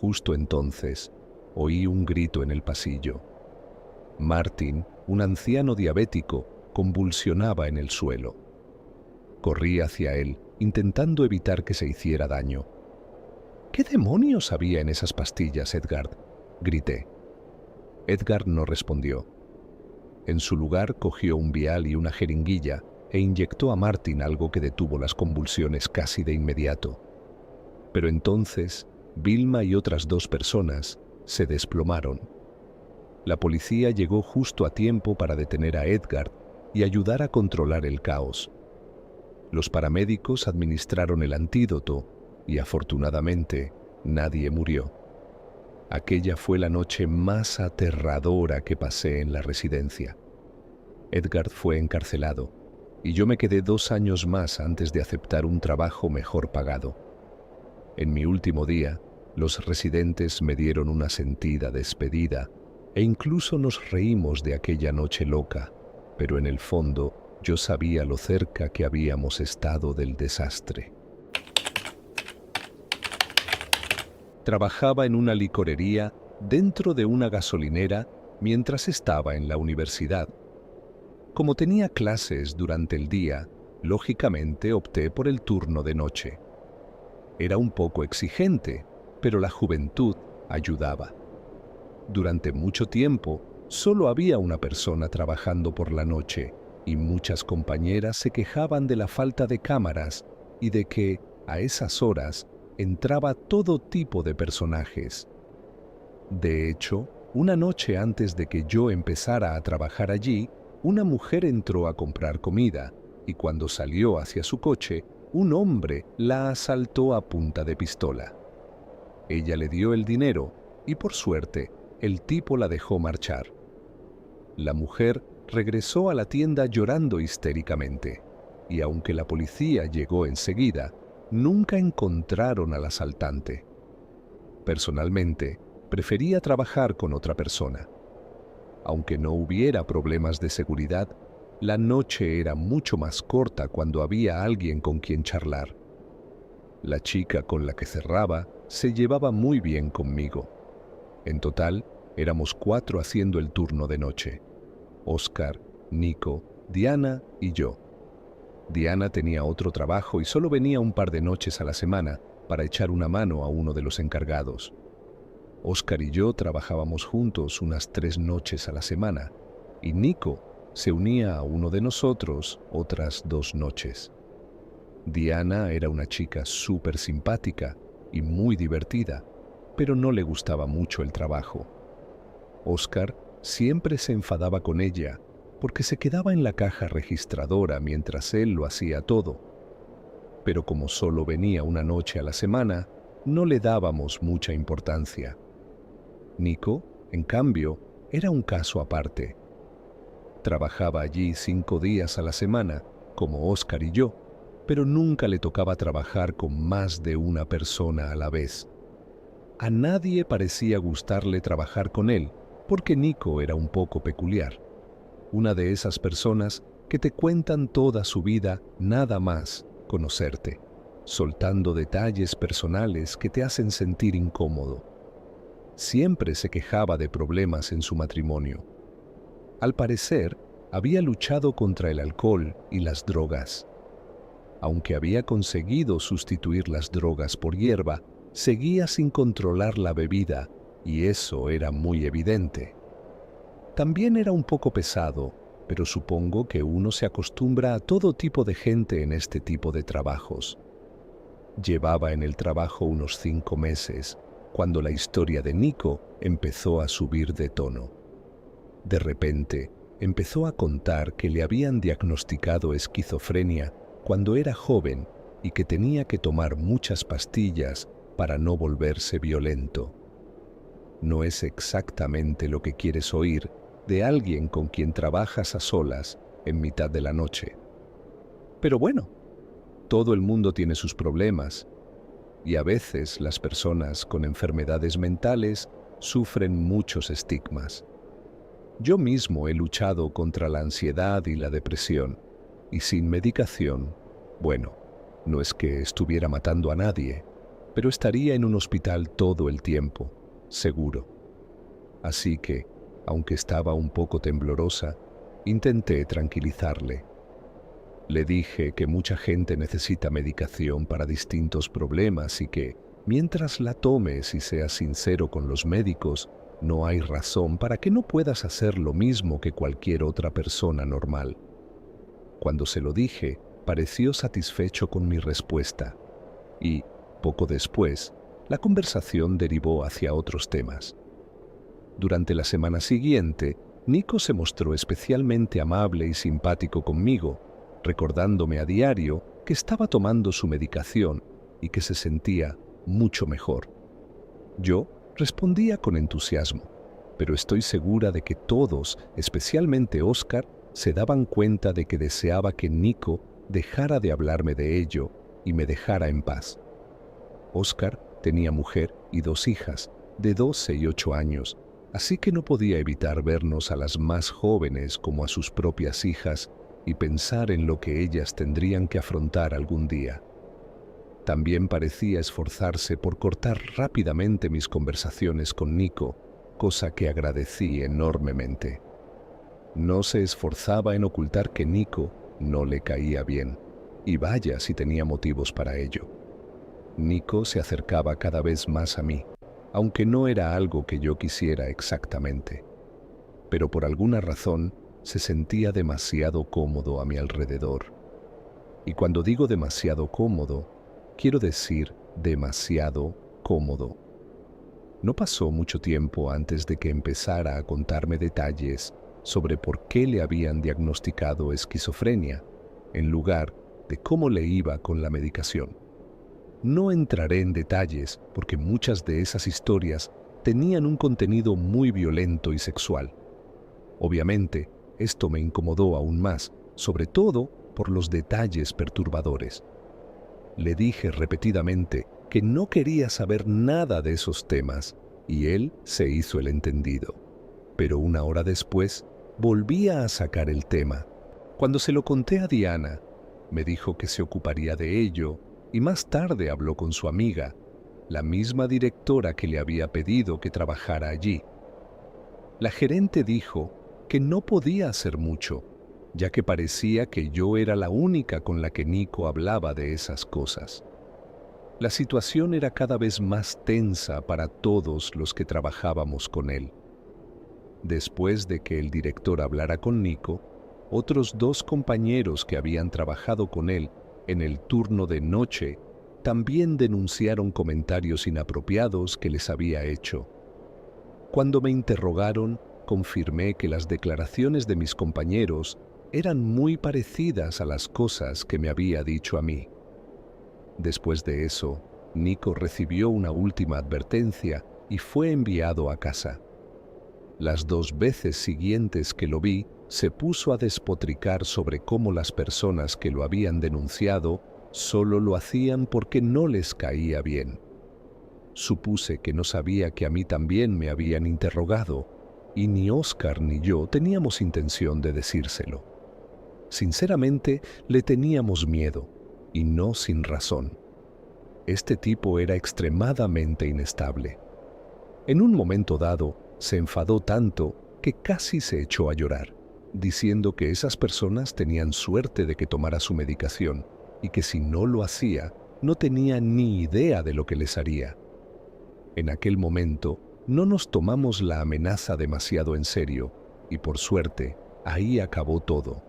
Justo entonces oí un grito en el pasillo. Martin, un anciano diabético, convulsionaba en el suelo. Corrí hacia él, intentando evitar que se hiciera daño. «¿Qué demonios había en esas pastillas, Edgar?», grité. Edgar no respondió. En su lugar cogió un vial y una jeringuilla e inyectó a Martin algo que detuvo las convulsiones casi de inmediato. Pero entonces, Vilma y otras 2 personas se desplomaron. La policía llegó justo a tiempo para detener a Edgar y ayudar a controlar el caos. Los paramédicos administraron el antídoto y, afortunadamente, nadie murió. Aquella fue la noche más aterradora que pasé en la residencia. Edgar fue encarcelado y yo me quedé 2 años más antes de aceptar un trabajo mejor pagado. En mi último día, los residentes me dieron una sentida despedida e incluso nos reímos de aquella noche loca, pero en el fondo yo sabía lo cerca que habíamos estado del desastre. Trabajaba en una licorería dentro de una gasolinera mientras estaba en la universidad. Como tenía clases durante el día, lógicamente opté por el turno de noche. Era un poco exigente, pero la juventud ayudaba. Durante mucho tiempo, solo había una persona trabajando por la noche y muchas compañeras se quejaban de la falta de cámaras y de que, a esas horas, entraba todo tipo de personajes. De hecho, una noche antes de que yo empezara a trabajar allí, una mujer entró a comprar comida y cuando salió hacia su coche, un hombre la asaltó a punta de pistola. Ella le dio el dinero y, por suerte, el tipo la dejó marchar. La mujer regresó a la tienda llorando histéricamente, y aunque la policía llegó enseguida, nunca encontraron al asaltante. Personalmente, prefería trabajar con otra persona. Aunque no hubiera problemas de seguridad, la noche era mucho más corta cuando había alguien con quien charlar. La chica con la que cerraba se llevaba muy bien conmigo. En total, éramos 4 haciendo el turno de noche: Oscar, Nico, Diana y yo. Diana tenía otro trabajo y solo venía un par de noches a la semana para echar una mano a uno de los encargados. Oscar y yo trabajábamos juntos unas 3 noches a la semana, y Nico se unía a uno de nosotros otras 2 noches. Diana era una chica súper simpática y muy divertida, pero no le gustaba mucho el trabajo. Oscar siempre se enfadaba con ella porque se quedaba en la caja registradora mientras él lo hacía todo. Pero como solo venía una noche a la semana, no le dábamos mucha importancia. Nico, en cambio, era un caso aparte. Trabajaba allí 5 días a la semana, como Oscar y yo, pero nunca le tocaba trabajar con más de una persona a la vez. A nadie parecía gustarle trabajar con él, porque Nico era un poco peculiar. Una de esas personas que te cuentan toda su vida nada más conocerte, soltando detalles personales que te hacen sentir incómodo. Siempre se quejaba de problemas en su matrimonio. Al parecer, había luchado contra el alcohol y las drogas. Aunque había conseguido sustituir las drogas por hierba, seguía sin controlar la bebida, y eso era muy evidente. También era un poco pesado, pero supongo que uno se acostumbra a todo tipo de gente en este tipo de trabajos. Llevaba en el trabajo unos 5 meses, cuando la historia de Nico empezó a subir de tono. De repente, empezó a contar que le habían diagnosticado esquizofrenia cuando era joven y que tenía que tomar muchas pastillas para no volverse violento. No es exactamente lo que quieres oír de alguien con quien trabajas a solas en mitad de la noche. Pero bueno, todo el mundo tiene sus problemas, y a veces las personas con enfermedades mentales sufren muchos estigmas. Yo mismo he luchado contra la ansiedad y la depresión, y sin medicación, bueno, no es que estuviera matando a nadie, pero estaría en un hospital todo el tiempo, seguro. Así que, aunque estaba un poco temblorosa, intenté tranquilizarle. Le dije que mucha gente necesita medicación para distintos problemas y que, mientras la tomes y seas sincero con los médicos, no hay razón para que no puedas hacer lo mismo que cualquier otra persona normal. Cuando se lo dije, pareció satisfecho con mi respuesta, y, poco después, la conversación derivó hacia otros temas. Durante la semana siguiente, Nico se mostró especialmente amable y simpático conmigo, recordándome a diario que estaba tomando su medicación y que se sentía mucho mejor. Yo respondía con entusiasmo, pero estoy segura de que todos, especialmente Oscar, se daban cuenta de que deseaba que Nico dejara de hablarme de ello y me dejara en paz. Oscar tenía mujer y 2 hijas, de 12 y 8 años, así que no podía evitar vernos a las más jóvenes como a sus propias hijas y pensar en lo que ellas tendrían que afrontar algún día. También parecía esforzarse por cortar rápidamente mis conversaciones con Nico, cosa que agradecí enormemente. No se esforzaba en ocultar que Nico no le caía bien, y vaya si tenía motivos para ello. Nico se acercaba cada vez más a mí, aunque no era algo que yo quisiera exactamente. Pero por alguna razón se sentía demasiado cómodo a mi alrededor. Y cuando digo demasiado cómodo, quiero decir demasiado cómodo. No pasó mucho tiempo antes de que empezara a contarme detalles sobre por qué le habían diagnosticado esquizofrenia, en lugar de cómo le iba con la medicación. No entraré en detalles porque muchas de esas historias tenían un contenido muy violento y sexual. Obviamente, esto me incomodó aún más, sobre todo por los detalles perturbadores. Le dije repetidamente que no quería saber nada de esos temas, y él se hizo el entendido. Pero una hora después, volvía a sacar el tema. Cuando se lo conté a Diana, me dijo que se ocuparía de ello, y más tarde habló con su amiga, la misma directora que le había pedido que trabajara allí. La gerente dijo que no podía hacer mucho, ya que parecía que yo era la única con la que Nico hablaba de esas cosas. La situación era cada vez más tensa para todos los que trabajábamos con él. Después de que el director hablara con Nico, otros 2 compañeros que habían trabajado con él en el turno de noche también denunciaron comentarios inapropiados que les había hecho. Cuando me interrogaron, confirmé que las declaraciones de mis compañeros eran muy parecidas a las cosas que me había dicho a mí. Después de eso, Nico recibió una última advertencia y fue enviado a casa. Las 2 veces siguientes que lo vi, se puso a despotricar sobre cómo las personas que lo habían denunciado solo lo hacían porque no les caía bien. Supuse que no sabía que a mí también me habían interrogado, y ni Oscar ni yo teníamos intención de decírselo. Sinceramente, le teníamos miedo, y no sin razón. Este tipo era extremadamente inestable. En un momento dado, se enfadó tanto que casi se echó a llorar, diciendo que esas personas tenían suerte de que tomara su medicación y que si no lo hacía, no tenía ni idea de lo que les haría. En aquel momento, no nos tomamos la amenaza demasiado en serio y por suerte, ahí acabó todo.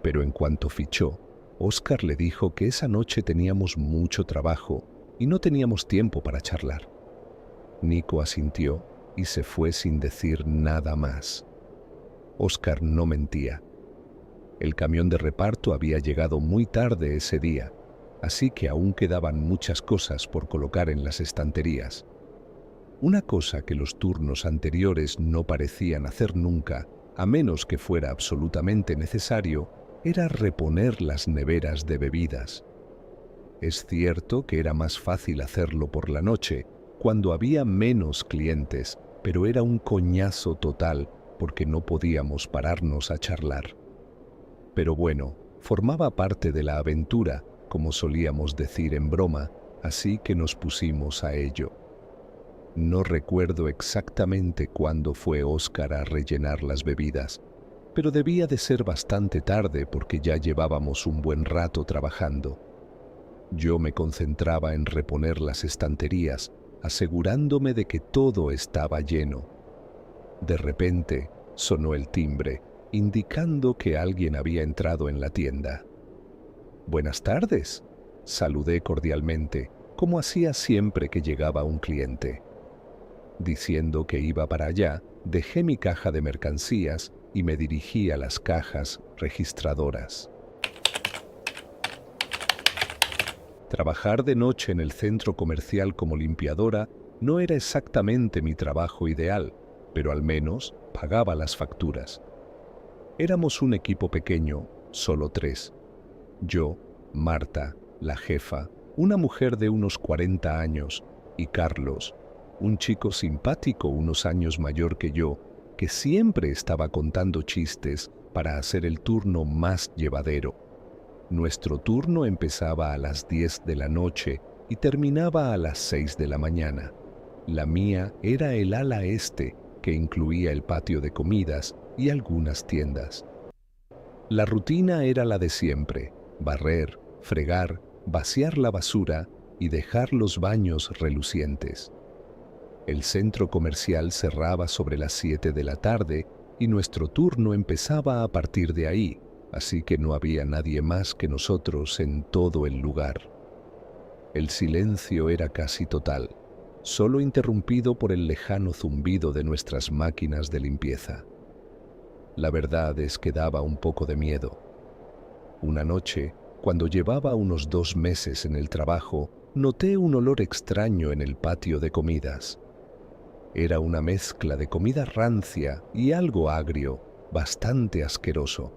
Pero en cuanto fichó, Oscar le dijo que esa noche teníamos mucho trabajo y no teníamos tiempo para charlar. Nico asintió y se fue sin decir nada más. Oscar no mentía. El camión de reparto había llegado muy tarde ese día, así que aún quedaban muchas cosas por colocar en las estanterías. Una cosa que los turnos anteriores no parecían hacer nunca, a menos que fuera absolutamente necesario, era reponer las neveras de bebidas. Es cierto que era más fácil hacerlo por la noche, cuando había menos clientes, pero era un coñazo total porque no podíamos pararnos a charlar. Pero bueno, formaba parte de la aventura, como solíamos decir en broma, así que nos pusimos a ello. No recuerdo exactamente cuándo fue Oscar a rellenar las bebidas, pero debía de ser bastante tarde porque ya llevábamos un buen rato trabajando. Yo me concentraba en reponer las estanterías, asegurándome de que todo estaba lleno. De repente, sonó el timbre, indicando que alguien había entrado en la tienda. «Buenas tardes», saludé cordialmente, como hacía siempre que llegaba un cliente. Diciendo que iba para allá, dejé mi caja de mercancías y me dirigí a las cajas registradoras. Trabajar de noche en el centro comercial como limpiadora no era exactamente mi trabajo ideal, pero al menos pagaba las facturas. Éramos un equipo pequeño, solo 3. Yo, Marta, la jefa, una mujer de unos 40 años, y Carlos, un chico simpático unos años mayor que yo, que siempre estaba contando chistes para hacer el turno más llevadero. Nuestro turno empezaba a las 10 de la noche y terminaba a las 6 de la mañana. La mía era el ala este, que incluía el patio de comidas y algunas tiendas. La rutina era la de siempre: barrer, fregar, vaciar la basura y dejar los baños relucientes. El centro comercial cerraba sobre las 7 de la tarde y nuestro turno empezaba a partir de ahí, así que no había nadie más que nosotros en todo el lugar. El silencio era casi total, solo interrumpido por el lejano zumbido de nuestras máquinas de limpieza. La verdad es que daba un poco de miedo. Una noche, cuando llevaba unos 2 meses en el trabajo, noté un olor extraño en el patio de comidas. Era una mezcla de comida rancia y algo agrio, bastante asqueroso.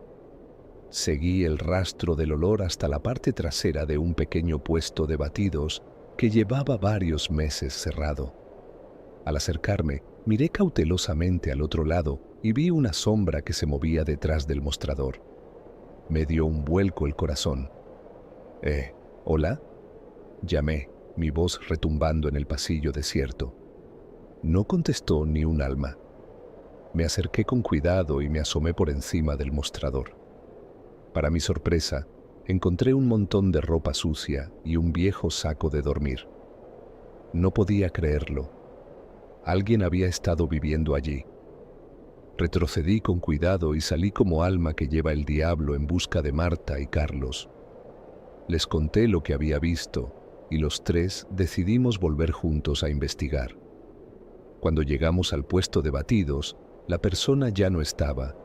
Seguí el rastro del olor hasta la parte trasera de un pequeño puesto de batidos que llevaba varios meses cerrado. Al acercarme, miré cautelosamente al otro lado y vi una sombra que se movía detrás del mostrador. Me dio un vuelco el corazón. ¿Hola? Llamé, mi voz retumbando en el pasillo desierto. No contestó ni un alma. Me acerqué con cuidado y me asomé por encima del mostrador. Para mi sorpresa, encontré un montón de ropa sucia y un viejo saco de dormir. No podía creerlo. Alguien había estado viviendo allí. Retrocedí con cuidado y salí como alma que lleva el diablo en busca de Marta y Carlos. Les conté lo que había visto y los tres decidimos volver juntos a investigar. Cuando llegamos al puesto de batidos, la persona ya no estaba,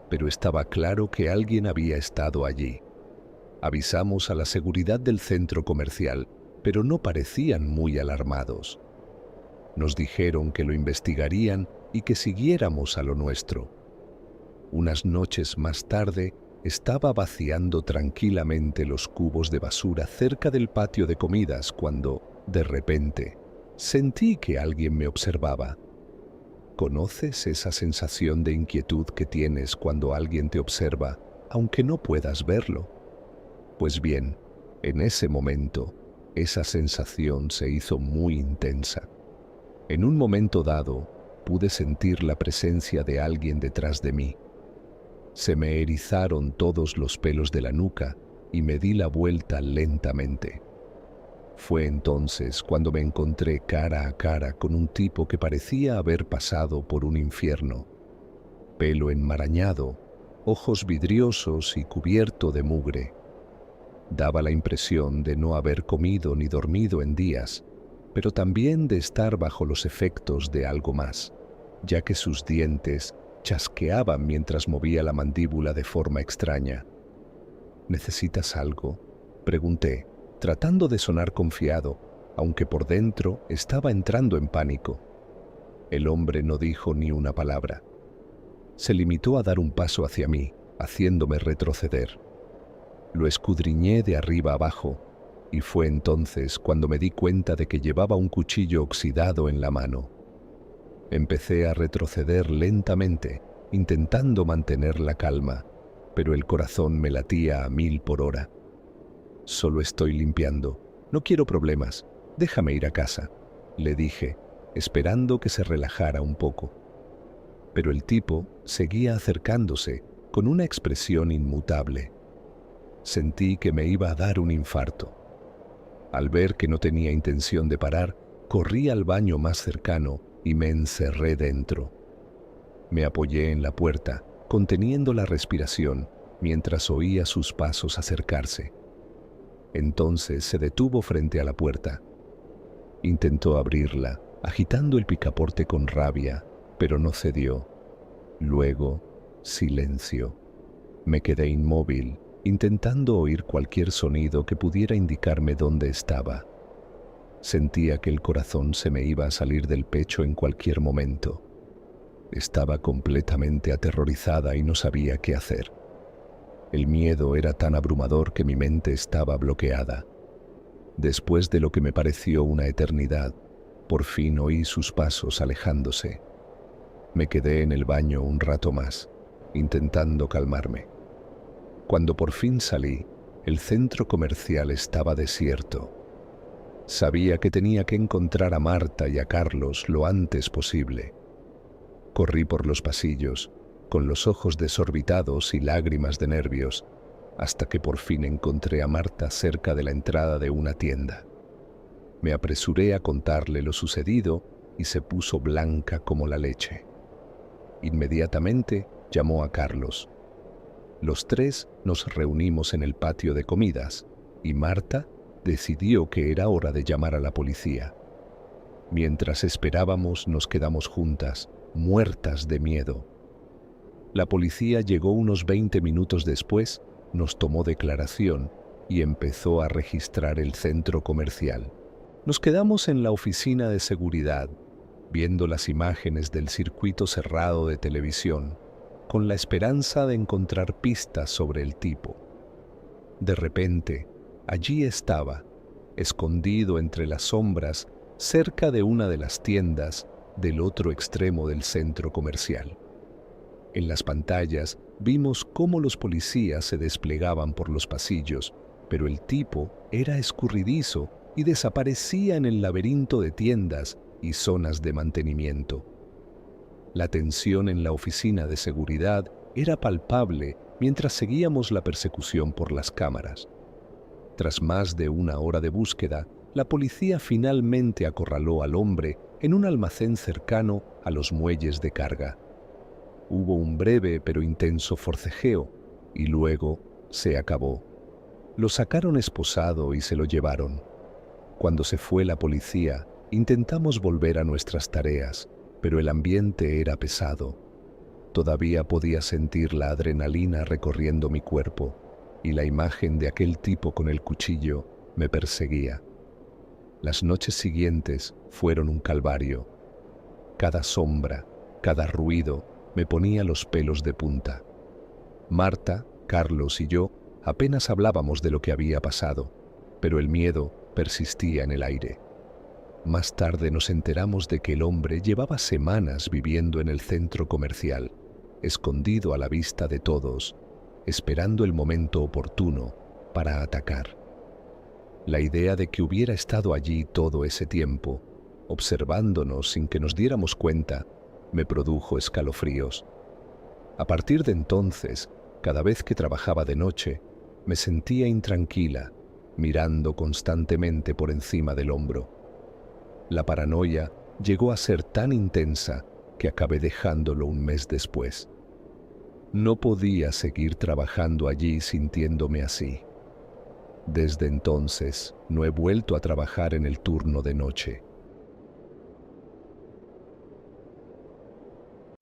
pero estaba claro que alguien había estado allí. Avisamos a la seguridad del centro comercial, pero no parecían muy alarmados. Nos dijeron que lo investigarían y que siguiéramos a lo nuestro. Unas noches más tarde, estaba vaciando tranquilamente los cubos de basura cerca del patio de comidas cuando, de repente, sentí que alguien me observaba. ¿Conoces esa sensación de inquietud que tienes cuando alguien te observa, aunque no puedas verlo? Pues bien, en ese momento, esa sensación se hizo muy intensa. En un momento dado, pude sentir la presencia de alguien detrás de mí. Se me erizaron todos los pelos de la nuca y me di la vuelta lentamente. Fue entonces cuando me encontré cara a cara con un tipo que parecía haber pasado por un infierno. Pelo enmarañado, ojos vidriosos y cubierto de mugre. Daba la impresión de no haber comido ni dormido en días, pero también de estar bajo los efectos de algo más, ya que sus dientes chasqueaban mientras movía la mandíbula de forma extraña. ¿Necesitas algo?, pregunté, tratando de sonar confiado, aunque por dentro estaba entrando en pánico. El hombre no dijo ni una palabra. Se limitó a dar un paso hacia mí, haciéndome retroceder. Lo escudriñé de arriba abajo, y fue entonces cuando me di cuenta de que llevaba un cuchillo oxidado en la mano. Empecé a retroceder lentamente, intentando mantener la calma, pero el corazón me latía a 1000 por hora. Solo estoy limpiando. No quiero problemas. Déjame ir a casa, le dije, esperando que se relajara un poco. Pero el tipo seguía acercándose con una expresión inmutable. Sentí que me iba a dar un infarto. Al ver que no tenía intención de parar, corrí al baño más cercano y me encerré dentro. Me apoyé en la puerta, conteniendo la respiración, mientras oía sus pasos acercarse. Entonces se detuvo frente a la puerta. Intentó abrirla, agitando el picaporte con rabia, pero no cedió. Luego, silencio. Me quedé inmóvil, intentando oír cualquier sonido que pudiera indicarme dónde estaba. Sentía que el corazón se me iba a salir del pecho en cualquier momento. Estaba completamente aterrorizada y no sabía qué hacer. El miedo era tan abrumador que mi mente estaba bloqueada. Después de lo que me pareció una eternidad, por fin oí sus pasos alejándose. Me quedé en el baño un rato más, intentando calmarme. Cuando por fin salí, el centro comercial estaba desierto. Sabía que tenía que encontrar a Marta y a Carlos lo antes posible. Corrí por los pasillos, con los ojos desorbitados y lágrimas de nervios, hasta que por fin encontré a Marta cerca de la entrada de una tienda. Me apresuré a contarle lo sucedido y se puso blanca como la leche. Inmediatamente llamó a Carlos. Los tres nos reunimos en el patio de comidas y Marta decidió que era hora de llamar a la policía. Mientras esperábamos nos quedamos juntas, muertas de miedo. La policía llegó unos 20 minutos después, nos tomó declaración y empezó a registrar el centro comercial. Nos quedamos en la oficina de seguridad, viendo las imágenes del circuito cerrado de televisión, con la esperanza de encontrar pistas sobre el tipo. De repente, allí estaba, escondido entre las sombras, cerca de una de las tiendas del otro extremo del centro comercial. En las pantallas vimos cómo los policías se desplegaban por los pasillos, pero el tipo era escurridizo y desaparecía en el laberinto de tiendas y zonas de mantenimiento. La tensión en la oficina de seguridad era palpable mientras seguíamos la persecución por las cámaras. Tras más de una hora de búsqueda, la policía finalmente acorraló al hombre en un almacén cercano a los muelles de carga. Hubo un breve pero intenso forcejeo y luego se acabó. Lo sacaron esposado y se lo llevaron. Cuando se fue la policía, intentamos volver a nuestras tareas, pero el ambiente era pesado. Todavía podía sentir la adrenalina recorriendo mi cuerpo y la imagen de aquel tipo con el cuchillo me perseguía. Las noches siguientes fueron un calvario. Cada sombra, cada ruido me ponía los pelos de punta. Marta, Carlos y yo apenas hablábamos de lo que había pasado, pero el miedo persistía en el aire. Más tarde nos enteramos de que el hombre llevaba semanas viviendo en el centro comercial, escondido a la vista de todos, esperando el momento oportuno para atacar. La idea de que hubiera estado allí todo ese tiempo, observándonos sin que nos diéramos cuenta, me produjo escalofríos. A partir de entonces, cada vez que trabajaba de noche, me sentía intranquila, mirando constantemente por encima del hombro. La paranoia llegó a ser tan intensa que acabé dejándolo un mes después. No podía seguir trabajando allí sintiéndome así. Desde entonces, no he vuelto a trabajar en el turno de noche.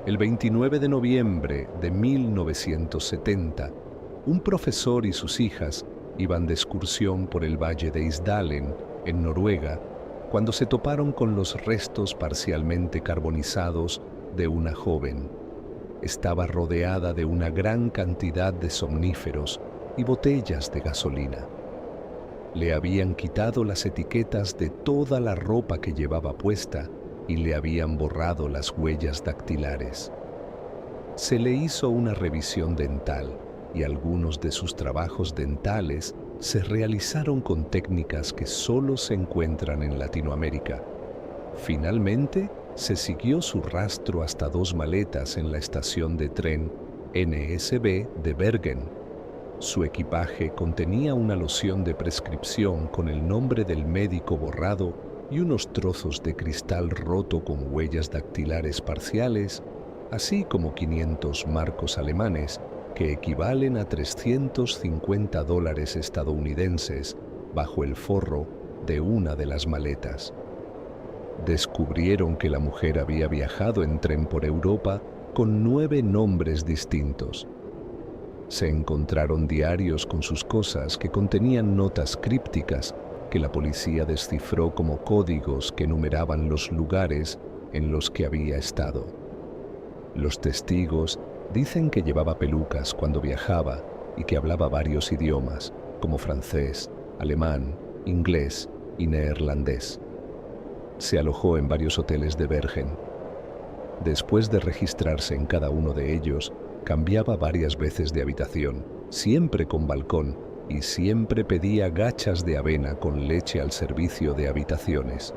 El 29 de noviembre de 1970, un profesor y sus hijas iban de excursión por el valle de Isdalen, en Noruega, cuando se toparon con los restos parcialmente carbonizados de una joven. Estaba rodeada de una gran cantidad de somníferos y botellas de gasolina. Le habían quitado las etiquetas de toda la ropa que llevaba puesta y le habían borrado las huellas dactilares. Se le hizo una revisión dental y algunos de sus trabajos dentales se realizaron con técnicas que solo se encuentran en Latinoamérica. Finalmente, se siguió su rastro hasta 2 maletas en la estación de tren NSB de Bergen. Su equipaje contenía una loción de prescripción con el nombre del médico borrado y unos trozos de cristal roto con huellas dactilares parciales, así como 500 marcos alemanes, que equivalen a $350 estadounidenses, bajo el forro de una de las maletas. Descubrieron que la mujer había viajado en tren por Europa con 9 nombres distintos. Se encontraron diarios con sus cosas que contenían notas crípticas que la policía descifró como códigos que numeraban los lugares en los que había estado. Los testigos dicen que llevaba pelucas cuando viajaba y que hablaba varios idiomas, como francés, alemán, inglés y neerlandés. Se alojó en varios hoteles de Bergen. Después de registrarse en cada uno de ellos, cambiaba varias veces de habitación, siempre con balcón, y siempre pedía gachas de avena con leche al servicio de habitaciones.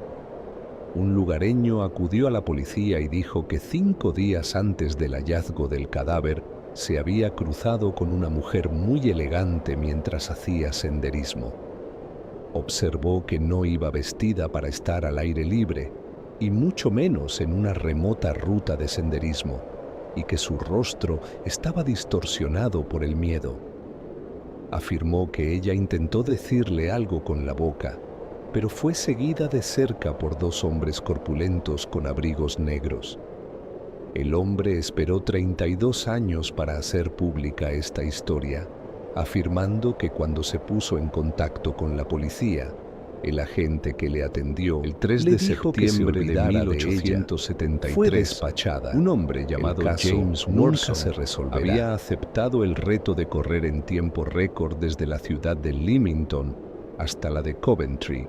Un lugareño acudió a la policía y dijo que 5 días antes del hallazgo del cadáver se había cruzado con una mujer muy elegante mientras hacía senderismo. Observó que no iba vestida para estar al aire libre, y mucho menos en una remota ruta de senderismo, y que su rostro estaba distorsionado por el miedo. Afirmó que ella intentó decirle algo con la boca, pero fue seguida de cerca por 2 hombres corpulentos con abrigos negros. El hombre esperó 32 años para hacer pública esta historia, afirmando que cuando se puso en contacto con la policía, El agente que le atendió el 3 de septiembre de 1873 fue despachada. Un hombre llamado James Worson se resolverá. Había aceptado el reto de correr en tiempo récord desde la ciudad de Leamington hasta la de Coventry,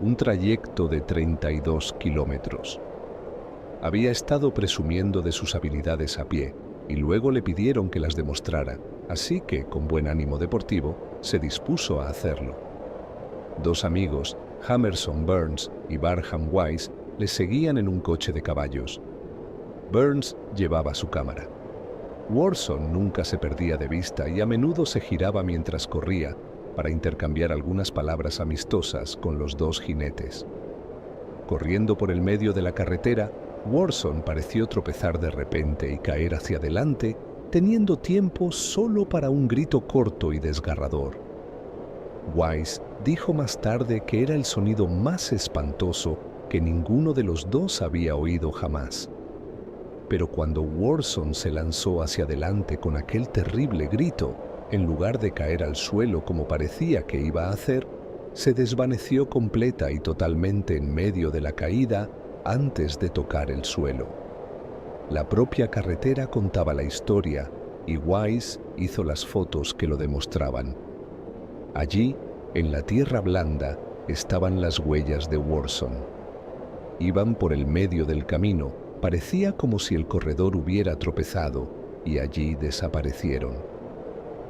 un trayecto de 32 kilómetros. Había estado presumiendo de sus habilidades a pie y luego le pidieron que las demostrara, así que, con buen ánimo deportivo, se dispuso a hacerlo. Dos amigos, Hammerson Burns y Barham Wise, le seguían en un coche de caballos. Burns llevaba su cámara. Worson nunca se perdía de vista y a menudo se giraba mientras corría para intercambiar algunas palabras amistosas con los dos jinetes. Corriendo por el medio de la carretera, Worson pareció tropezar de repente y caer hacia adelante, teniendo tiempo solo para un grito corto y desgarrador. Wise dijo más tarde que era el sonido más espantoso que ninguno de los dos había oído jamás. Pero cuando Worson se lanzó hacia adelante con aquel terrible grito, en lugar de caer al suelo como parecía que iba a hacer, se desvaneció completa y totalmente en medio de la caída antes de tocar el suelo. La propia carretera contaba la historia y Wise hizo las fotos que lo demostraban. Allí, en la tierra blanda, estaban las huellas de Worson. Iban por el medio del camino, parecía como si el corredor hubiera tropezado, y allí desaparecieron.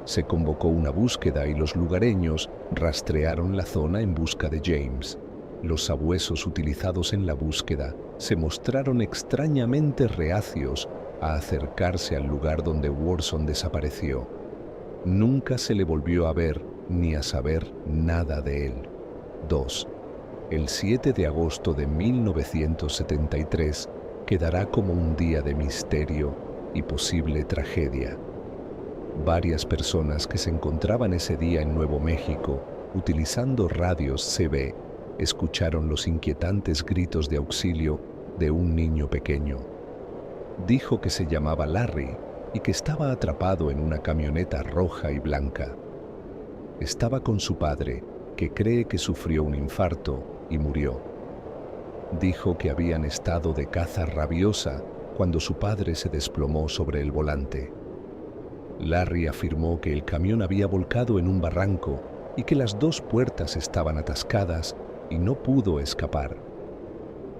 Se convocó una búsqueda y los lugareños rastrearon la zona en busca de James. Los sabuesos utilizados en la búsqueda se mostraron extrañamente reacios a acercarse al lugar donde Worson desapareció. Nunca se le volvió a ver ni a saber nada de él. 2. El 7 de agosto de 1973 quedará como un día de misterio y posible tragedia. Varias personas que se encontraban ese día en Nuevo México, utilizando radios CB, escucharon los inquietantes gritos de auxilio de un niño pequeño. Dijo que se llamaba Larry y que estaba atrapado en una camioneta roja y blanca. Estaba con su padre, que cree que sufrió un infarto y murió. Dijo que habían estado de caza rabiosa cuando su padre se desplomó sobre el volante. Larry afirmó que el camión había volcado en un barranco y que las dos puertas estaban atascadas y no pudo escapar.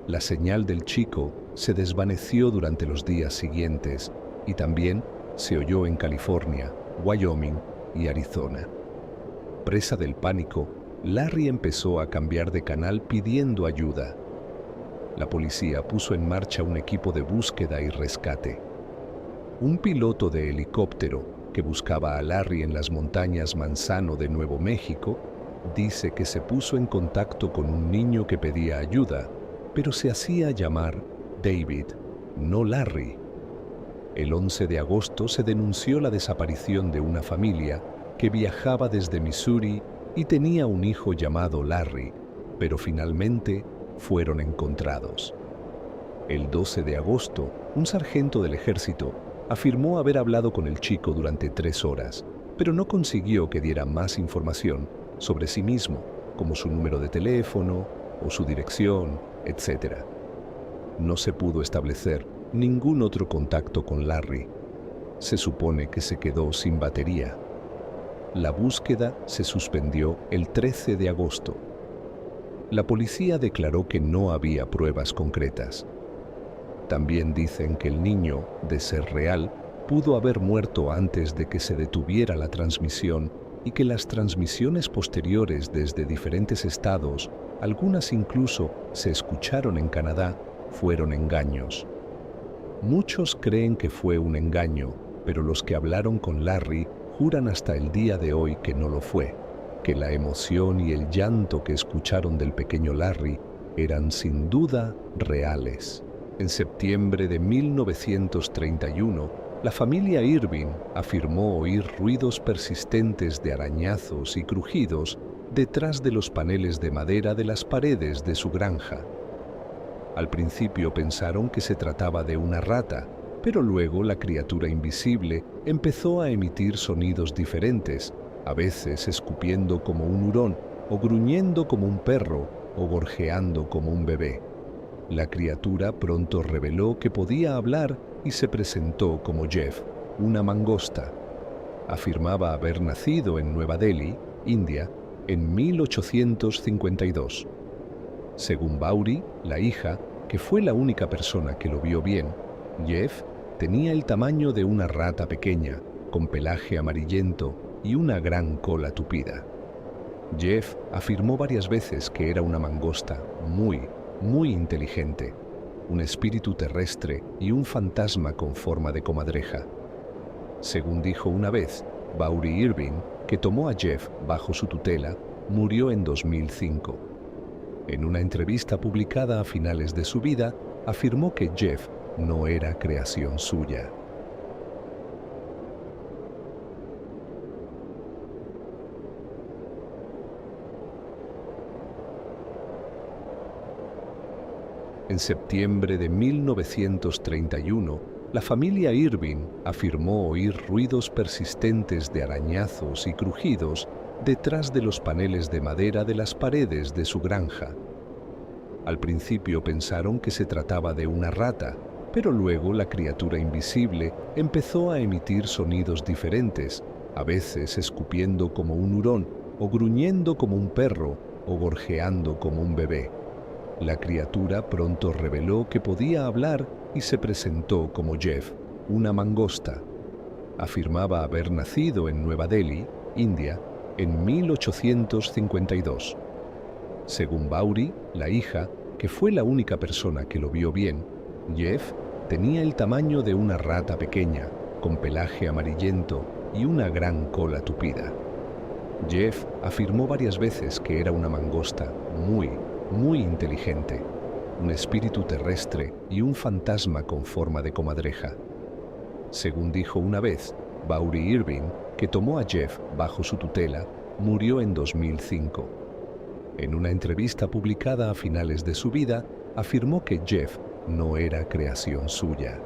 La señal del chico se desvaneció durante los días siguientes y también se oyó en California, Wyoming y Arizona. Presa del pánico, Larry empezó a cambiar de canal pidiendo ayuda. La policía puso en marcha un equipo de búsqueda y rescate. Un piloto de helicóptero que buscaba a Larry en las montañas Manzano de Nuevo México dice que se puso en contacto con un niño que pedía ayuda, pero se hacía llamar David, no Larry. El 11 de agosto se denunció la desaparición de una familia que viajaba desde Missouri y tenía un hijo llamado Larry, pero finalmente fueron encontrados. El 12 de agosto, un sargento del ejército afirmó haber hablado con el chico durante 3 horas, pero no consiguió que diera más información sobre sí mismo, como su número de teléfono o su dirección, etc. No se pudo establecer ningún otro contacto con Larry. Se supone que se quedó sin batería. La búsqueda se suspendió el 13 de agosto. La policía declaró que no había pruebas concretas. También dicen que el niño, de ser real, pudo haber muerto antes de que se detuviera la transmisión y que las transmisiones posteriores desde diferentes estados, algunas incluso se escucharon en Canadá, fueron engaños. Muchos creen que fue un engaño, pero los que hablaron con Larry juran hasta el día de hoy que no lo fue, que la emoción y el llanto que escucharon del pequeño Larry eran sin duda reales. En septiembre de 1931, la familia Irving afirmó oír ruidos persistentes de arañazos y crujidos detrás de los paneles de madera de las paredes de su granja. Al principio pensaron que se trataba de una rata, pero luego la criatura invisible empezó a emitir sonidos diferentes, a veces escupiendo como un hurón o gruñendo como un perro, o gorjeando como un bebé. La criatura pronto reveló que podía hablar y se presentó como Jeff, una mangosta. Afirmaba haber nacido en Nueva Delhi, India, en 1852. Según Bowry, la hija, que fue la única persona que lo vio bien, Jeff tenía el tamaño de una rata pequeña, con pelaje amarillento y una gran cola tupida. Jeff afirmó varias veces que era una mangosta muy inteligente, un espíritu terrestre y un fantasma con forma de comadreja. Según dijo una vez, Bowry Irving, que tomó a Jeff bajo su tutela, murió en 2005. En una entrevista publicada a finales de su vida, afirmó que Jeff no era creación suya. En septiembre de 1931, la familia Irving afirmó oír ruidos persistentes de arañazos y crujidos detrás de los paneles de madera de las paredes de su granja. Al principio pensaron que se trataba de una rata, pero luego la criatura invisible empezó a emitir sonidos diferentes, a veces escupiendo como un hurón, o gruñendo como un perro, o gorjeando como un bebé. La criatura pronto reveló que podía hablar y se presentó como Jeff, una mangosta. Afirmaba haber nacido en Nueva Delhi, India, en 1852. Según Bowry, la hija, que fue la única persona que lo vio bien, Jeff tenía el tamaño de una rata pequeña, con pelaje amarillento y una gran cola tupida. Jeff afirmó varias veces que era una mangosta muy inteligente, un espíritu terrestre y un fantasma con forma de comadreja. Según dijo una vez, Bowry Irving, que tomó a Jeff bajo su tutela, murió en 2005. En una entrevista publicada a finales de su vida, afirmó que Jeff no era creación suya.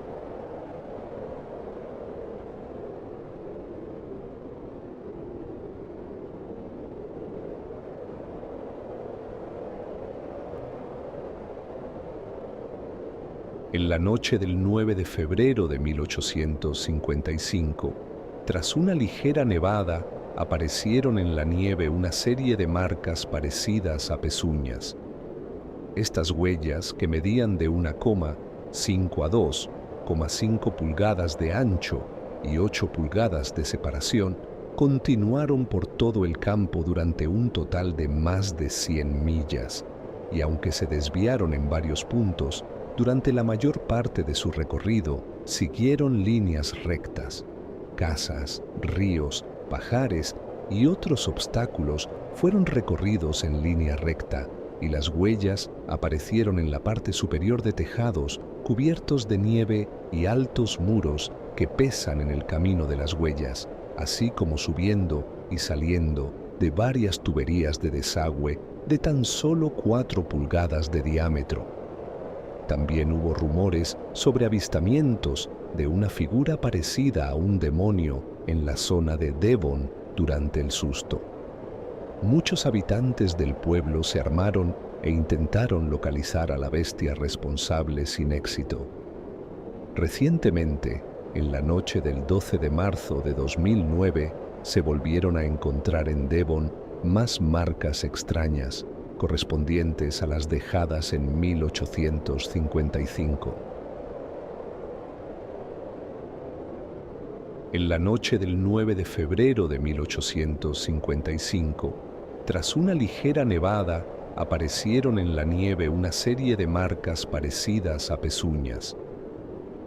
En la noche del 9 de febrero de 1855, tras una ligera nevada, aparecieron en la nieve una serie de marcas parecidas a pezuñas. Estas huellas, que medían de 1,5 a 2,5 pulgadas de ancho y 8 pulgadas de separación, continuaron por todo el campo durante un total de más de 100 millas, y aunque se desviaron en varios puntos, durante la mayor parte de su recorrido siguieron líneas rectas. Casas, ríos, pajares y otros obstáculos fueron recorridos en línea recta, y las huellas aparecieron en la parte superior de tejados cubiertos de nieve y altos muros que pesan en el camino de las huellas, así como subiendo y saliendo de varias tuberías de desagüe de tan solo 4 pulgadas de diámetro. También hubo rumores sobre avistamientos de una figura parecida a un demonio en la zona de Devon durante el susto. Muchos habitantes del pueblo se armaron e intentaron localizar a la bestia responsable sin éxito. Recientemente, en la noche del 12 de marzo de 2009, se volvieron a encontrar en Devon más marcas extrañas, correspondientes a las dejadas en 1855. En la noche del 9 de febrero de 1855, tras una ligera nevada, aparecieron en la nieve una serie de marcas parecidas a pezuñas.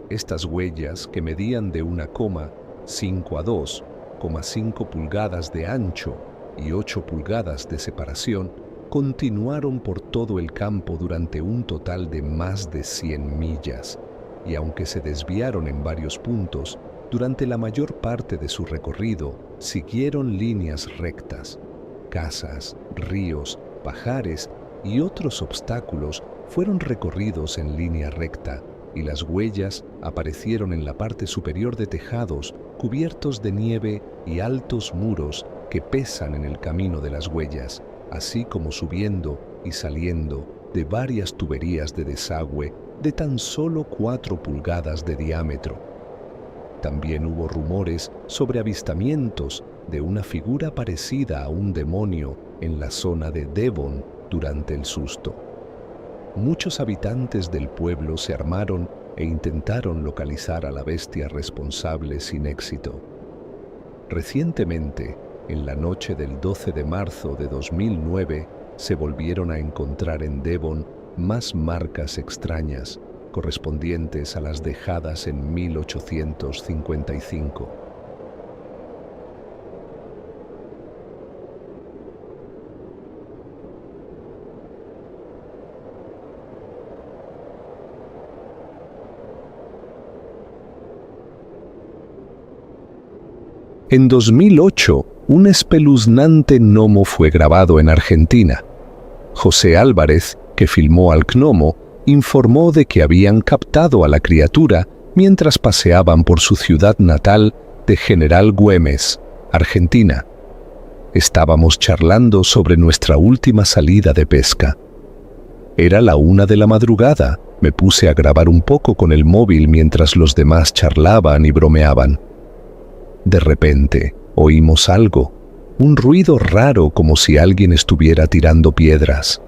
Estas huellas, que medían de 1,5 a 2,5 pulgadas de ancho y 8 pulgadas de separación, continuaron por todo el campo durante un total de más de 100 millas, y aunque se desviaron en varios puntos, durante la mayor parte de su recorrido siguieron líneas rectas. Casas, ríos, pajares y otros obstáculos fueron recorridos en línea recta, y las huellas aparecieron en la parte superior de tejados cubiertos de nieve y altos muros que pesan en el camino de las huellas, así como subiendo y saliendo de varias tuberías de desagüe de tan solo 4 pulgadas de diámetro. También hubo rumores sobre avistamientos de una figura parecida a un demonio en la zona de Devon durante el susto. Muchos habitantes del pueblo se armaron e intentaron localizar a la bestia responsable sin éxito. Recientemente, en la noche del 12 de marzo de 2009, se volvieron a encontrar en Devon más marcas extrañas, correspondientes a las dejadas en 1855. En 2008, un espeluznante gnomo fue grabado en Argentina. José Álvarez, que filmó al gnomo, informó de que habían captado a la criatura mientras paseaban por su ciudad natal de General Güemes, Argentina. Estábamos charlando sobre nuestra última salida de pesca. Era la 1 de la madrugada. Me puse a grabar un poco con el móvil mientras los demás charlaban y bromeaban. De repente, oímos algo, un ruido raro como si alguien estuviera tirando piedras.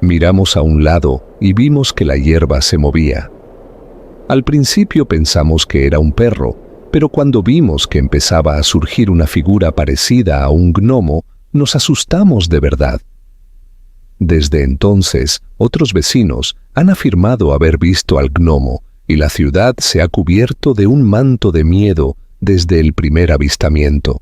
Miramos a un lado y vimos que la hierba se movía. Al principio pensamos que era un perro, pero cuando vimos que empezaba a surgir una figura parecida a un gnomo, nos asustamos de verdad. Desde entonces, otros vecinos han afirmado haber visto al gnomo y la ciudad se ha cubierto de un manto de miedo desde el primer avistamiento.